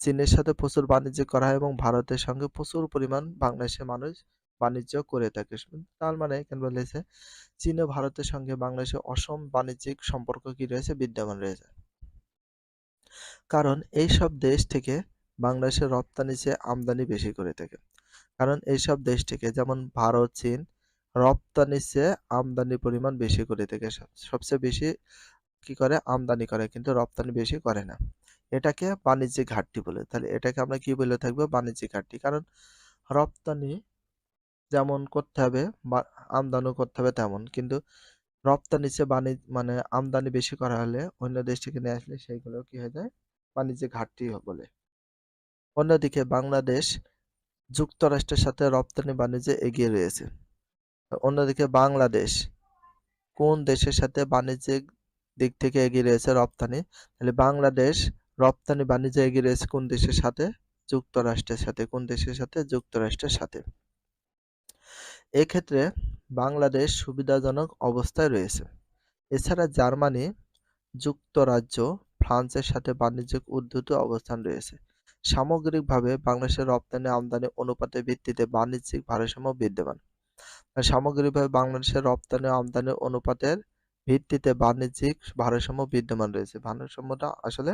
চীনের সাথে প্রচুর বাণিজ্য করা হয় এবং ভারতের সঙ্গে প্রচুর পরিমাণ বাংলাদেশের মানুষ বাণিজ্য করে থাকে। তার মানে এখানে বলেছে চীন ও ভারতের সঙ্গে বাংলাদেশের অসম বাণিজ্যিক সম্পর্ক কি রয়েছে, বিদ্যমান রয়েছে। কারণ এইসব দেশ থেকে বাংলাদেশের রপ্তানি চেয়ে আমদানি বেশি করে থাকে। কারণ এইসব দেশ থেকে যেমন ভারত, চীন রপ্তানির চেয়ে আমদানির পরিমাণ বেশি করে থাকে। সবচেয়ে বেশি কি করে আমদানি করে, কিন্তু রপ্তানি বেশি করে না। এটাকে বাণিজ্যিক ঘাটতি বলে। তাহলে এটাকে আমরা কি বলে থাকবো, বাণিজ্যিক ঘাটতি। কারণ রপ্তানি যেমন করতে হবে বা আমদানিও করতে হবে তেমন, কিন্তু রপ্তানি চেয়ে মানে আমদানি বেশি করা হলে অন্য দেশ থেকে নিয়ে আসলে সেইগুলো কি হয়ে যায়, বাণিজ্যিক ঘাটতি বলে। অন্যদিকে বাংলাদেশ যুক্তরাষ্ট্রের সাথে রপ্তানি বাণিজ্যে এগিয়ে রয়েছে। অন্যদিকে বাংলাদেশ কোন দেশের সাথে বাণিজ্যিক দিক থেকে এগিয়ে রয়েছে, রপ্তানি? তাহলে বাংলাদেশ রপ্তানি বাণিজ্যে এগিয়ে রয়েছে কোন দেশের সাথে, যুক্তরাষ্ট্রের সাথে। কোন দেশের সাথে, যুক্তরাষ্ট্রের সাথে। এক্ষেত্রে বাংলাদেশ সুবিধাজনক অবস্থায় রয়েছে। এছাড়া জার্মানি, যুক্তরাজ্য, ফ্রান্সের সাথে বাণিজ্যিক উদ্ধৃত অবস্থান রয়েছে। সামগ্রিকভাবে বাংলাদেশের রপ্তানি আমদানি অনুপাতের ভিত্তিতে বাণিজ্যিক ভারসাম্য বিদ্যমান। সামগ্রিকভাবে বাংলাদেশের রপ্তানি আমদানি অনুপাতের ভিত্তিতে বাণিজ্যিক ভারসাম্য বিদ্যমান রয়েছে। ভারসাম্যটা আসলে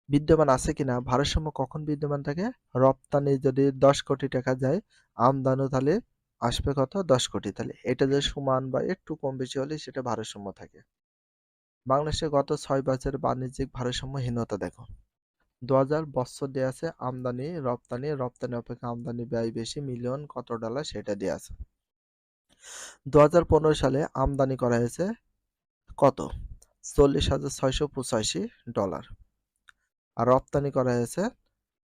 বিদ্যমান আছে কিনা, ভারসাম্য কখন বিদ্যমান থাকে, রপ্তানি যদি 10 কোটি টাকা যায়, আমদানি তাহলে আসবে কত, 10 কোটি। তাহলে এটা যে সমান বা একটু কম বেশি হলে সেটা ভারসাম্য থাকে। বাংলাদেশের গত 6 বছরের বাণিজ্যিক ভারসাম্যহীনতা দেখো। 2000 বছর দেয়া আছে আমদানি রপ্তানি, রপ্তানি অপেক্ষা আমদানি ব্যয় বেশি, মিলিয়ন কত ডলার সেটা দেয়া আছে। 2015 সালে আমদানি করা হয়েছে কত, $40,685, আর রপ্তানি করা হয়েছে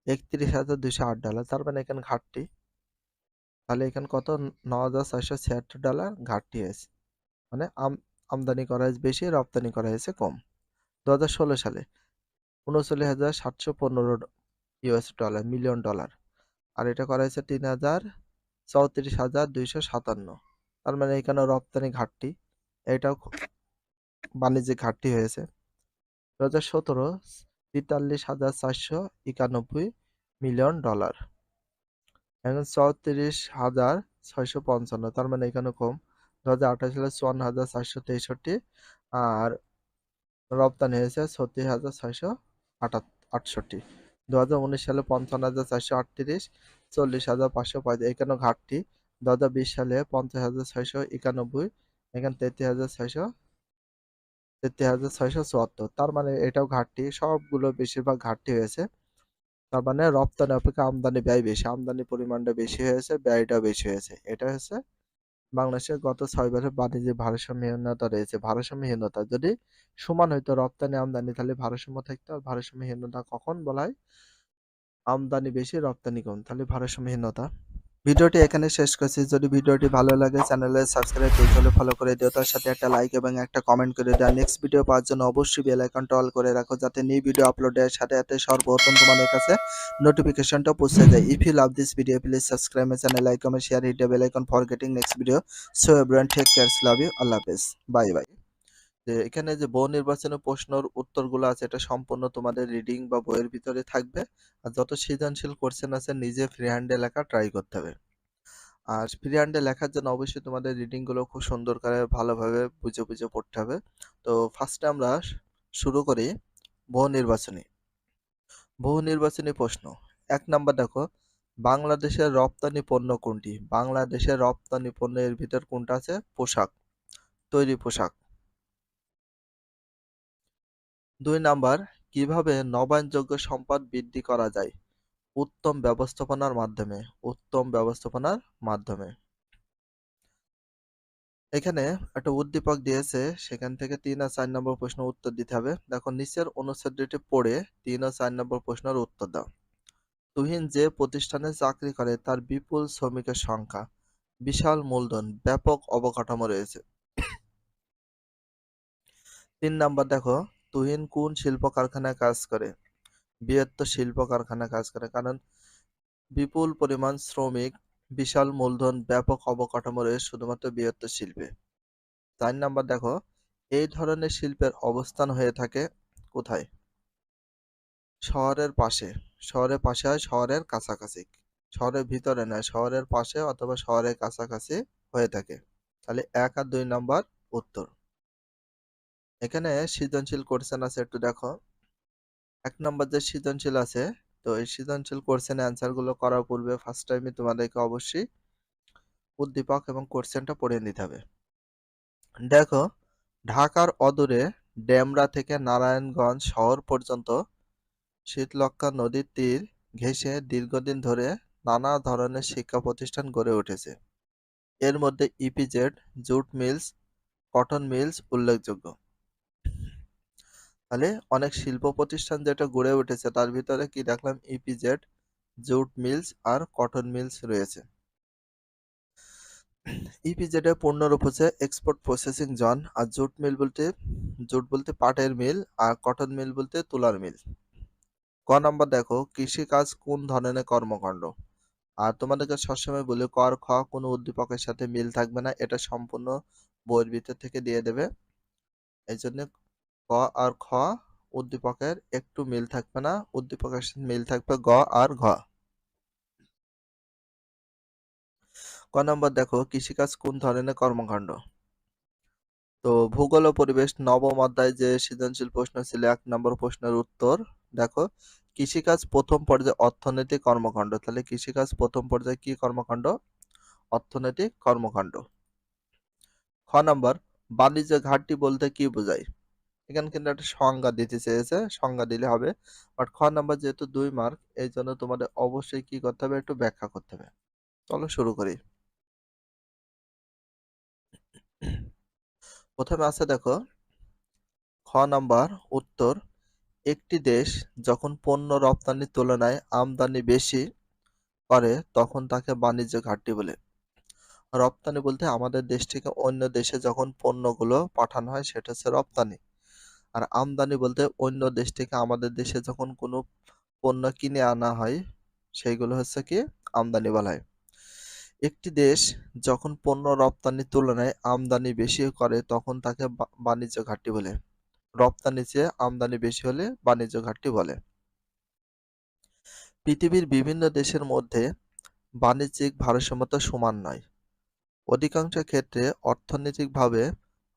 $31,208। তার মানে এখানে ঘাটতি, তাহলে এখানে কত, $9,476 ঘাটতি হয়েছে। মানে আমদানি করা হয়েছে বেশি, রপ্তানি করা হয়েছে কম। 2016 সালে 39,715 ইউএস ডলার, মিলিয়ন ডলার। আর এটা করা হয়েছে 34,257। তার মানে এখানে রপ্তানি ঘাটতি, এটাও বাণিজ্যিক ঘাটতি হয়েছে। 2017 43,491 মিলিয়ন ডলার, এখন 34,655, তার মানে এখানে কম। 2028 সালে 54,463, আর রপ্তানি হয়েছে 36,668। 2019 সালে 55,438, 40,535, এখানে ঘাটতি। 2020 সালে 50,691, এখানে 33,674, তার মানে এটাও ঘাটতি। সবগুলো বেশিরভাগ ঘাটতি হয়েছে। তার মানে রপ্তানি অপেক্ষা আমদানি ব্যয় বেশি, আমদানি পরিমাণটা বেশি হয়েছে, ব্যয়টাও বেশি হয়েছে। এটা হচ্ছে বাংলাদেশের গত 6 বছরের বাণিজ্যিক ভারসাম্যহীনতা রয়েছে। ভারসাম্যহীনতা যদি সমান হইতো রপ্তানি আমদানি, তাহলে ভারসাম্য থাকতো। আর ভারসাম্যহীনতা কখন বলা হয়? আমদানি বেশি রপ্তানি কম, তাহলে ভারসাম্যহীনতা। ভিডিওটি এখানে শেষ করছি। যদি ভিডিওটি ভালো লাগে চ্যানেলে সাবস্ক্রাইব, পেজ হলে ফলো করে দিও, তার সাথে একটা লাইক এবং একটা কমেন্ট করে দাও। নেক্সট ভিডিও পাওয়ার জন্য অবশ্যই বেল আইকনটা অল করে রাখো, যাতে নিউ ভিডিও আপলোডের সাথে সাথে সর্বপ্রথম তোমাদের কাছে নোটিফিকেশনটা পৌঁছে যায়। If you love this video, please subscribe my channel, like, comment, share, hit the bell icon for getting next video. So everyone, take care, love you, আল্লাহ হাফেজ, বাই বাই। যে এখানে যে বহু নির্বাচনী প্রশ্নের উত্তরগুলো আছে, এটা সম্পূর্ণ তোমাদের রিডিং বা বইয়ের ভিতরে থাকবে। আর যত সৃজনশীল কোশ্চেন আছে নিজে ফ্রি হ্যান্ডে লেখা ট্রাই করতে হবে। আর ফ্রি হ্যান্ডে লেখার জন্য অবশ্যই তোমাদের রিডিং গুলো খুব সুন্দর করে ভালোভাবে বুঝে বুঝে পড়তে হবে। তো ফার্স্টে আমরা শুরু করি বহু নির্বাচনী প্রশ্ন। 1 নাম্বার দেখো, বাংলাদেশের রপ্তানি পণ্য কোনটি? বাংলাদেশের রপ্তানি পণ্য এর ভিতর কোনটা আছে? পোশাক, তৈরি পোশাক। 2 নাম্বার, কিভাবে নবায়নযোগ্য সম্পদ বৃদ্ধি করা যায়? উত্তম ব্যবস্থাপনার মাধ্যমে, উত্তম ব্যবস্থাপনার মাধ্যমে। এখানে একটা উদ্দীপক দিয়েছে, সেখান থেকে 3 আর 4 নম্বর প্রশ্ন উত্তর দিতে হবে। দেখো নিচের অনুচ্ছেদটি পড়ে 3 ও 4 নম্বর প্রশ্নের উত্তর দাও। তুহিন যে প্রতিষ্ঠানে চাকরি করে তার বিপুল শ্রমিকের সংখ্যা, বিশাল মূলধন, ব্যাপক অবকাঠামো রয়েছে। 3 নাম্বার দেখো, তুহিন কোন শিল্প কারখানায় কাজ করে? বৃহত্তর শিল্প কারখানায় কাজ করে, কারণ বিপুল পরিমাণ শ্রমিক, বিশাল মূলধন, ব্যাপক অবকাঠামো রয়েছে শুধুমাত্র বৃহত্তর শিল্পে। 4 নাম্বার দেখো, এই ধরনের শিল্পের অবস্থান হয়ে থাকে কোথায়? শহরের পাশে। শহরের পাশে হয় শহরের কাছাকাছি, শহরের ভিতরে নয়, শহরের পাশে অথবা শহরের কাছাকাছি হয়ে থাকে। তাহলে 1 আর 2 নাম্বার উত্তর। এখানে সৃজনশীল কোশ্চেন আছে, একটু দেখো। 1 নাম্বার যে সৃজনশীল আছে, তো এই সৃজনশীল কোশ্চেনের অ্যান্সার গুলো করার পূর্বে ফার্স্ট টাইমে তোমাদেরকে অবশ্যই উদ্দীপক এবং কোশ্চেনটা পড়ে নিতে হবে। দেখো, ঢাকার অদূরে ডেমরা থেকে নারায়ণগঞ্জ শহর পর্যন্ত শীতলক্ষ্যা নদীর তীর ঘেঁষে দীর্ঘদিন ধরে নানা ধরনের শিক্ষা প্রতিষ্ঠান গড়ে উঠেছে। এর মধ্যে EPZ, jute mills, cotton mills উল্লেখযোগ্য। তাহলে অনেক শিল্প প্রতিষ্ঠান যেটা গড়ে উঠেছে তার ভিতরে কি দেখলাম? ইপিজেড, জুট মিলস আর কটন মিলস রয়েছে। ইপিজেড এর পূর্ণরূপ হচ্ছে এক্সপোর্ট প্রসেসিং জোন, আর জুট বলতে পাটের মিল, আর কটন মিল বলতে তুলার মিল। ক নাম্বার দেখো, কৃষিকাজ কোন ধরনের কর্মকাণ্ড? আর তোমাদেরকে সবসময় বলি, ক আর খ কোনো উদ্দীপকের সাথে মিল থাকবে না, এটা সম্পূর্ণ বইয়ের ভিতর থেকে দিয়ে দেবে। এই জন্য ক আর খ উদ্দীপকের একটু মিল থাকবে না, উদ্দীপকের সাথে মিল থাকবে গ আর ঘ। ক নম্বর দেখো, কৃষিকাজ কোন ধরনের কর্মকাণ্ড? তো ভূগোল ও পরিবেশ নবম অধ্যায় যে সৃজনশীল প্রশ্ন ছিল 1 নম্বর প্রশ্নের উত্তর দেখো, কৃষিকাজ প্রথম পর্যায়ে অর্থনৈতিক কর্মকাণ্ড। তাহলে কৃষিকাজ প্রথম পর্যায়ে কি কর্মকাণ্ড? অর্থনৈতিক কর্মকাণ্ড। খ নাম্বার, বাণিজ্য ঘাটতি বলতে কি বোঝায়? এখানে কিন্তু একটা সংজ্ঞা দিতে চেয়েছে, সংজ্ঞা দিলে হবে। বাট খ নাম্বার যেহেতু 2 মার্ক, এই জন্য তোমাদের অবশ্যই কি করতে হবে? একটু ব্যাখ্যা করতে হবে। চলো শুরু করি। প্রথমে আছে দেখো, খ নাম্বার উত্তর, একটি দেশ যখন পণ্য রপ্তানির তুলনায় আমদানি বেশি করে তখন তাকে বাণিজ্য ঘাটতি বলে। রপ্তানি বলতে আমাদের দেশ থেকে অন্য দেশে যখন পণ্যগুলো পাঠানো হয় সেটা হচ্ছে রপ্তানি। আর আমদানি বলতে অন্য দেশ থেকে আমাদের দেশে যখন কোনো পণ্য কিনে আনা হয় সেইগুলো হচ্ছে কি আমদানি বলা হয়। একটি দেশ যখন পণ্য রপ্তানির তুলনায় আমদানি বেশি করে তখন তাকে বাণিজ্য ঘাটতি বলে। রপ্তানির চেয়ে আমদানি বেশি হলে বাণিজ্য ঘাটতি বলে। পৃথিবীর বিভিন্ন দেশের মধ্যে বাণিজ্যিক ভারসাম্যতা সমান নয়। অধিকাংশ ক্ষেত্রে অর্থনৈতিকভাবে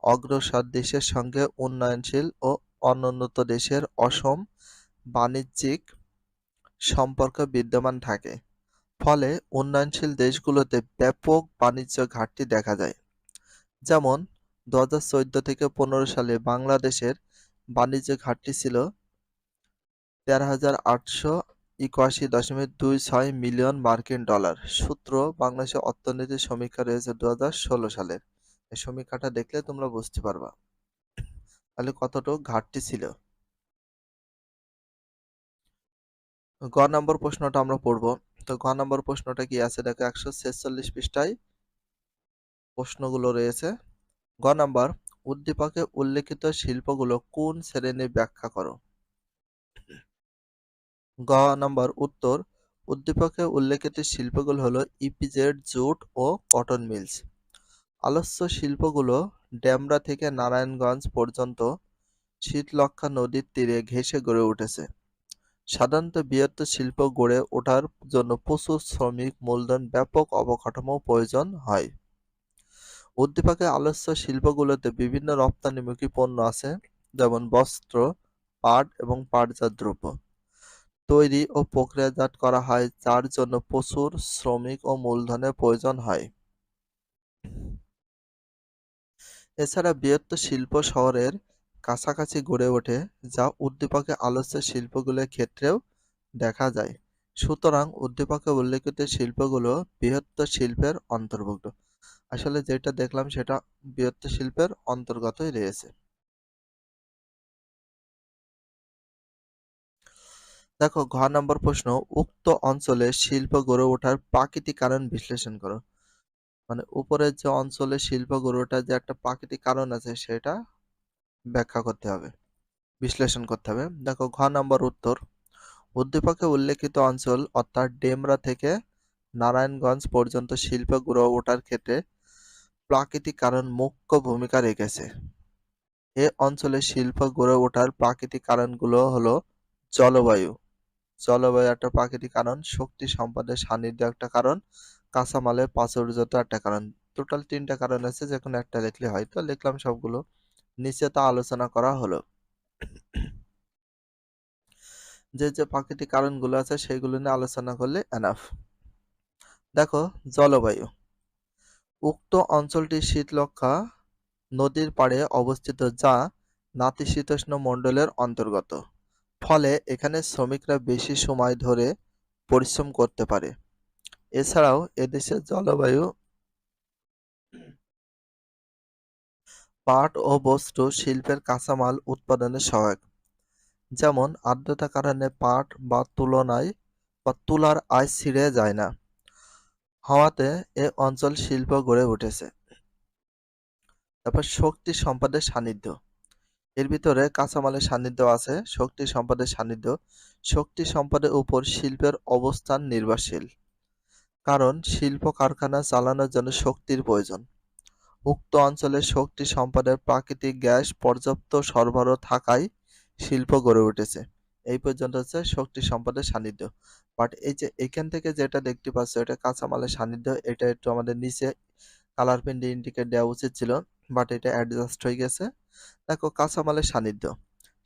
অগ্রসর দেশের সঙ্গে উন্নয়নশীল ও অনুন্নত দেশের অসম বাণিজ্যিক সম্পর্ক বিদ্যমান থাকে। ফলে উন্নয়নশীল দেশগুলোতে ব্যাপক বাণিজ্য ঘাটতি দেখা যায়। যেমন 2014 থেকে 15 সালে বাংলাদেশের বাণিজ্য ঘাটতি ছিল 13,881.26 মিলিয়ন মার্কিন ডলার। সূত্র বাংলাদেশের অর্থনীতি সমীক্ষা রয়েছে 2016 সালের। এই সমীক্ষাটা দেখলে তোমরা বুঝতে পারবা তাহলে কতটুকু ঘাটতি ছিল। গ নম্বর প্রশ্নটা আমরা পড়বো। তো গ নম্বর প্রশ্নটা কি আছে দেখো, 146 পৃষ্ঠায় প্রশ্নগুলো রয়েছে। গ নাম্বার, উদ্দীপকে উল্লেখিত শিল্পগুলো কোন শ্রেণী ব্যাখ্যা করো। গ নাম্বার উত্তর, উদ্দীপকে উল্লেখিত শিল্পগুলো হলো ইপিজেড, জুট ও কটন মিলস। আলোচ্য শিল্পগুলো ডেমরা থেকে নারায়ণগঞ্জ পর্যন্ত শীতলক্ষ্যা নদীর তীরে ঘেঁষে গড়ে উঠেছে। সাধারণত বৃহত্তর শিল্প গড়ে ওঠার জন্য প্রচুর শ্রমিক, মূলধন, ব্যাপক অবকাঠামো প্রয়োজন হয়। উদ্দীপকে আলোচ্য শিল্পগুলোতে বিভিন্ন রপ্তানিমুখী পণ্য আছে, যেমন বস্ত্র, পাট এবং পাটজাত দ্রব্য তৈরি ও প্রক্রিয়াজাত করা হয়, যার জন্য প্রচুর শ্রমিক ও মূলধনের প্রয়োজন হয়। এছাড়া বৃহত্তর শিল্প শহরের কাছাকাছি গড়ে ওঠে, যা উদ্দীপকে আলোচ্য শিল্পগুলোর ক্ষেত্রেও দেখা যায়। সুতরাং উদ্দীপকে উল্লেখিত শিল্পগুলো বৃহত্তর শিল্পের অন্তর্ভুক্ত। আসলে যেটা দেখলাম সেটা বৃহত্তর শিল্পের অন্তর্গতই রয়েছে। দেখো, ঘ নম্বর প্রশ্ন, উক্ত অঞ্চলে শিল্প গড়ে ওঠার প্রাকৃতিক কারণ বিশ্লেষণ করো। মানে উপরের যে অঞ্চলে শিল্প গড়ে ওঠার যে একটা প্রাকৃতিক কারণ আছে সেটা ব্যাখ্যা করতে হবে, বিশ্লেষণ করতে হবে। দেখো, ঘ নম্বর উত্তর, উদ্দীপকে উল্লেখিত অঞ্চল অর্থাৎ ডেমরা থেকে নারায়ণগঞ্জ পর্যন্ত শিল্প গড়ে ওঠার ক্ষেত্রে প্রাকৃতিক কারণ মুখ্য ভূমিকা রেখেছে। এ অঞ্চলে শিল্প গড়ে ওঠার প্রাকৃতিক কারণগুলো হলো জলবায়ু। জলবায়ু একটা প্রাকৃতিক কারণ, শক্তি সম্পদের সান্নিধ্য একটা কারণ, কাঁচামালের প্রাচুর্যতা একটা কারণ। টোটাল 3টা কারণ আছে, যে কোনো একটা লিখলে হয়। তো লিখলাম সবগুলো, নিচে তা আলোচনা করা হলো। যে যে প্রাকৃতিক কারণগুলো আছে সেগুলো নিয়ে আলোচনা করলে এনাফ। দেখো, জলবায়ু। উক্ত অঞ্চলটি শীতলক্ষ্যা নদীর পাড়ে অবস্থিত, যা নাতিশীতোষ্ণ মণ্ডলের অন্তর্গত। ফলে এখানে শ্রমিকরা বেশি সময় ধরে পরিশ্রম করতে পারে। এছাড়াও এদেশের জলবায়ু পাট ও বস্ত্র শিল্পের কাঁচামাল উৎপাদনে সহায়ক। যেমন আর্দ্রতার কারণে পাট বা তুলার আঁশ ছিঁড়ে যায় না। হওয়াতে এ অঞ্চল শিল্প গড়ে উঠেছে। তারপর শক্তি সম্পদের সান্নিধ্য। এর ভিতরে কাঁচামালের সান্নিধ্য আছে, শক্তি সম্পদের সান্নিধ্য। শক্তি সম্পদের উপর শিল্পের অবস্থান নির্ভরশীল, কারণ শিল্প কারখানা চালানোর জন্য শক্তির প্রয়োজন। উক্ত অঞ্চলে শক্তি সম্পদের প্রাকৃতিক গ্যাস পর্যাপ্ত সরবরাহ থাকায় শিল্প গড়ে উঠেছে। এই পর্যন্ত হচ্ছে শক্তি সম্পদের সান্নিধ্য। বাট এই যে এখান থেকে যেটা দেখতে পাচ্ছ এটা কাঁচামালের সান্নিধ্য, এটা একটু আমাদের নিচে কালার পেন দিয়ে ইন্ডিকেট দেওয়া উচিত ছিল, বাট এটা অ্যাডজাস্ট হয়ে গেছে। দেখো, কাঁচামালের সান্নিধ্য।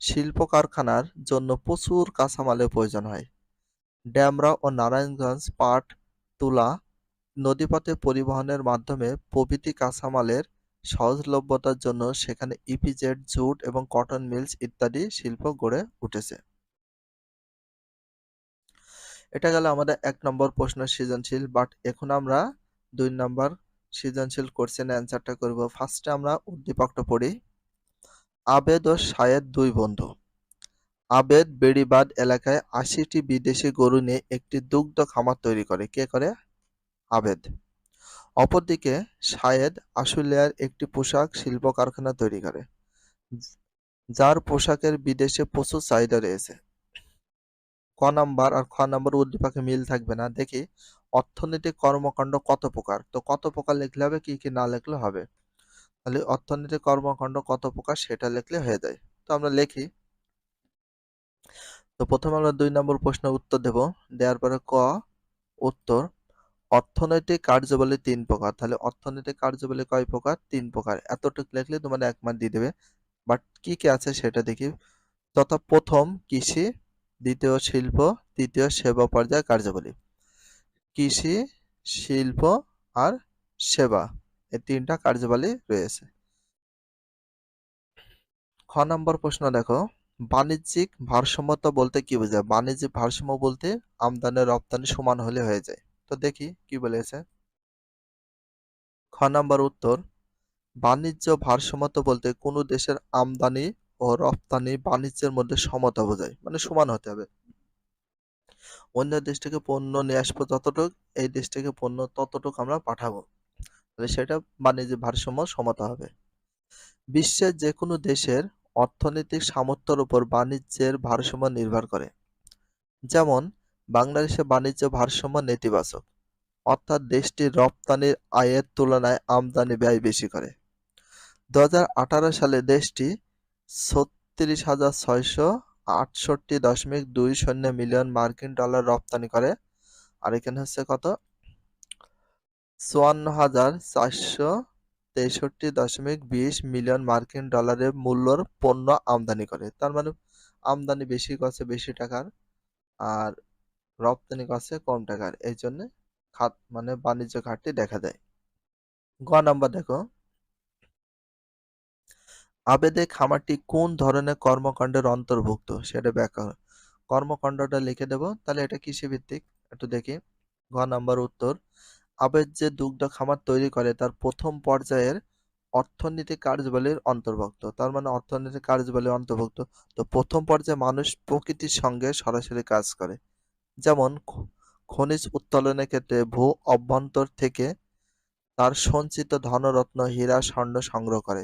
শিল্প কারখানার জন্য প্রচুর কাঁচামালের প্রয়োজন হয়। ডেমরা ও নারায়ণগঞ্জ পাট, তুলা নদীপথে পরিবহনের মাধ্যমে প্রভৃতি কাঁচামালের সহজলভ্যতার জন্য সেখানে ইপিজেড, জুট এবং কটন মিলস ইত্যাদি শিল্প গড়ে উঠেছে। এটা গেল আমাদের 1 নম্বর প্রশ্ন সৃজনশীল। বাট এখন আমরা 2 নম্বর সৃজনশীল কোশ্চেনের অ্যান্সারটা করব। ফার্স্টে আমরা উদ্দীপকটা পড়ি। আবেদ ও সায়েদ দুই বন্ধু। আবেদ বেড়িবাঁধ এলাকায় 80টি বিদেশি গরু নিয়ে একটি দুগ্ধ খামার তৈরি করে। কে করে? আবেদ। অপরদিকে সায়েদ আশুলিয়ার একটি পোশাক শিল্প কারখানা তৈরি করে। যার পোশাকের বিদেশে প্রচুর চাহিদা রয়েছে। ক নাম্বার আর খ নাম্বার উদ্দীপকে মিল থাকবে না। দেখি অর্থনৈতিক কর্মকাণ্ড কত প্রকার। তো কত প্রকার লিখলে হবে, কি কি না লিখলে হবে। তাহলে অর্থনৈতিক কর্মকাণ্ড কত প্রকার সেটা লিখলে হয়ে যায়। তো আমরা লিখি। তো প্রথমে আমরা ২ নম্বর প্রশ্নের উত্তর দেব। দেওয়ার পরে ক উত্তর অর্থনৈতিক কার্যাবলী ৩ প্রকার। তাহলে অর্থনৈতিক কার্যাবলী কয় প্রকার? ৩ প্রকার। এতটুকু লিখলে তোমাদের ১ মার্ক দিয়ে দেবে। বাট কি কি আছে সেটা দেখি। তথা প্রথম কৃষি, দ্বিতীয় শিল্প, তৃতীয় সেবা পর্যায় কার্যাবলী। কৃষি, শিল্প আর সেবা, এই ৩টা কার্যাবলী রয়েছে। খ নম্বর প্রশ্ন দেখো, বাণিজ্যিক ভারসাম্যতা বলতে কি বোঝায়? বাণিজ্যিক ভারসাম্য বলতে আমদানি রপ্তানি সমান হলে হয়ে যায়। তো দেখি কি বলেছে। খ নম্বর উত্তর, বাণিজ্য ভারসাম্যতা বলতে কোনো দেশের আমদানি ও রপ্তানি বাণিজ্যের মধ্যে সমতা বোঝায়, মানে সমান হতে হবে। অন্য দেশ থেকে পণ্য নিয়ে আসবো যতটুক, এই দেশ থেকে পণ্য ততটুক আমরা পাঠাবো, তাহলে সেটা বাণিজ্যিক ভারসাম্য সমতা হবে। বিশ্বের যে কোনো দেশের অর্থনৈতিক সামর্থ্যের উপর বাণিজ্যের ভারসাম্য নির্ভর করে। যেমন বাংলাদেশে বাণিজ্য ভারসাম্য নেতিবাচক, অর্থাৎ দেশটির রপ্তানির আয়ের তুলনায় আমদানি ব্যয় বেশি করে। ২০১৮ সালে দেশটি ৩৬,৬৬৮.২০ মিলিয়ন মার্কিন ডলার রপ্তানি করে। আর এখানে হচ্ছে কত, ৫৪,৪৬৩.২০ মিলিয়ন মার্কিন ডলারের মূল্যর পণ্য আমদানি করে। তার মানে আমদানি বেশি করছে বেশি টাকার, আর রপ্তানি করছে কম টাকার, এই জন্য মানে বাণিজ্য ঘাটতি দেখা দেয়। গ নাম্বার দেখো, আবেদে খামারটি কোন ধরনের কর্মকাণ্ডের অন্তর্ভুক্ত সেটা ব্যাখ্যা করো। কর্মকাণ্ডটা লিখে দেব, তাহলে এটা কৃষি ভিত্তিক, একটু দেখি। ঘ নাম্বার উত্তর, আবেদ যে দুগ্ধ খামার তৈরি করে তার প্রথম পর্যায়ের অর্থনৈতিক কার্যাবলীর অন্তর্ভুক্ত। তার মানে অর্থনৈতিক কার্যাবলী অন্তর্ভুক্ত। তো প্রথম পর্যায়ে মানুষ প্রকৃতির সঙ্গে সরাসরি কাজ করে। যেমন খনিজ উত্তোলনের ক্ষেত্রে ভূ অভ্যন্তর থেকে তার সঞ্চিত ধনরত্ন হীরা স্বর্ণ সংগ্রহ করে।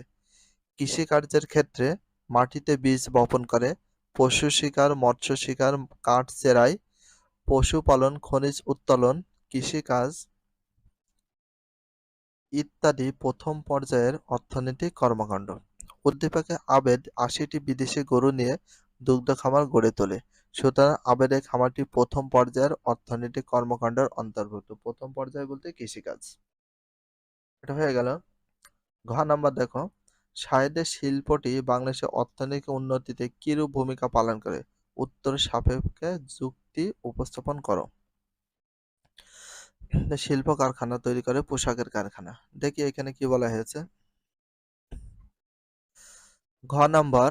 কৃষিকার্যের ক্ষেত্রে মাটিতে বীজ বপন করে। পশু শিকার, মৎস্য শিকার, কাঠ চেরাই, পশুপালন, খনিজ উত্তোলন, কৃষিকাজ ইত্যাদি প্রথম পর্যায়ের অর্থনৈতিক কর্মকাণ্ড। উদ্দীপকে আবেদ ৮০টি বিদেশি গরু নিয়ে দুগ্ধ খামার গড়ে তোলে। সুতরাং আবেদের খামারটি প্রথম পর্যায়ের অর্থনৈতিক কর্মকাণ্ডের অন্তর্ভুক্ত। প্রথম পর্যায় বলতে কৃষিকাজ। এটা হয়ে গেল। ঘ নাম্বার দেখো, সায়েদের শিল্পটি বাংলাদেশের অর্থনৈতিক উন্নতিতে কিরূপ ভূমিকা পালন করে? উত্তর সাপেক্ষে যুক্তি উপস্থাপন করো। শিল্প কারখানা তৈরি করে পোশাকের কারখানা। দেখি এখানে কি বলা হয়েছে। ঘ নাম্বার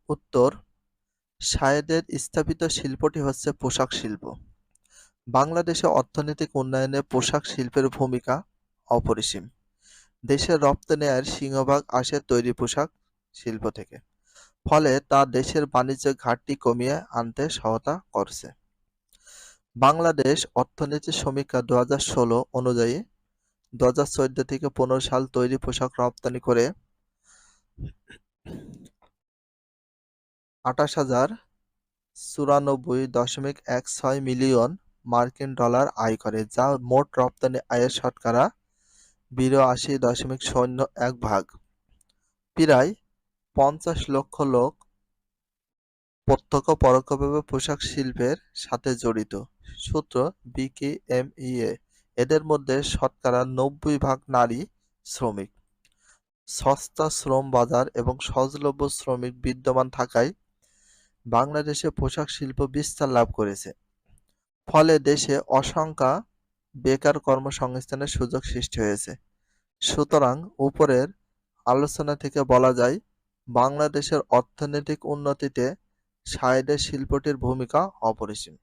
উত্তর, সায়েদের স্থাপিত শিল্পটি হচ্ছে পোশাক শিল্প। বাংলাদেশে অর্থনৈতিক উন্নয়নে পোশাক শিল্পের ভূমিকা অপরিসীম। দেশের রপ্তানি আয়ের সিংহভাগ আসে তৈরি পোশাক শিল্প থেকে। ফলে তা দেশের বাণিজ্যিক ঘাটতি কমিয়ে আনতে সহায়তা করছে। বাংলাদেশ অর্থনীতি সমীক্ষা ২০১৬ অনুযায়ী ২০১৪ থেকে ১৫ সাল তৈরি পোশাক রপ্তানি করে ২৮,০৯৪.১৬ মিলিয়ন মার্কিন ডলার আয় করে, যা মোট রপ্তানি আয়ের শতকরা ৮২.০১ ভাগ। প্রায় ৫০ লক্ষ লোক প্রত্যক্ষ পরোক্ষভাবে পোশাক শিল্পের সাথে জড়িত। সূত্র বিকেএমইএ। এদের মধ্যে শতকরা ৯০ ভাগ নারী শ্রমিক। সস্তা শ্রম বাজার এবং সহজলভ্য শ্রমিক বিদ্যমান থাকায় বাংলাদেশে পোশাক শিল্প বিস্তার লাভ করেছে। ফলে দেশে অসংখ্য বেকার কর্মসংস্থানের সুযোগ সৃষ্টি হয়েছে। সুতরাং উপরের আলোচনা থেকে বলা যায়, বাংলাদেশের অর্থনৈতিক উন্নতিতে সায়েদের শিল্পটির ভূমিকা অপরিসীম।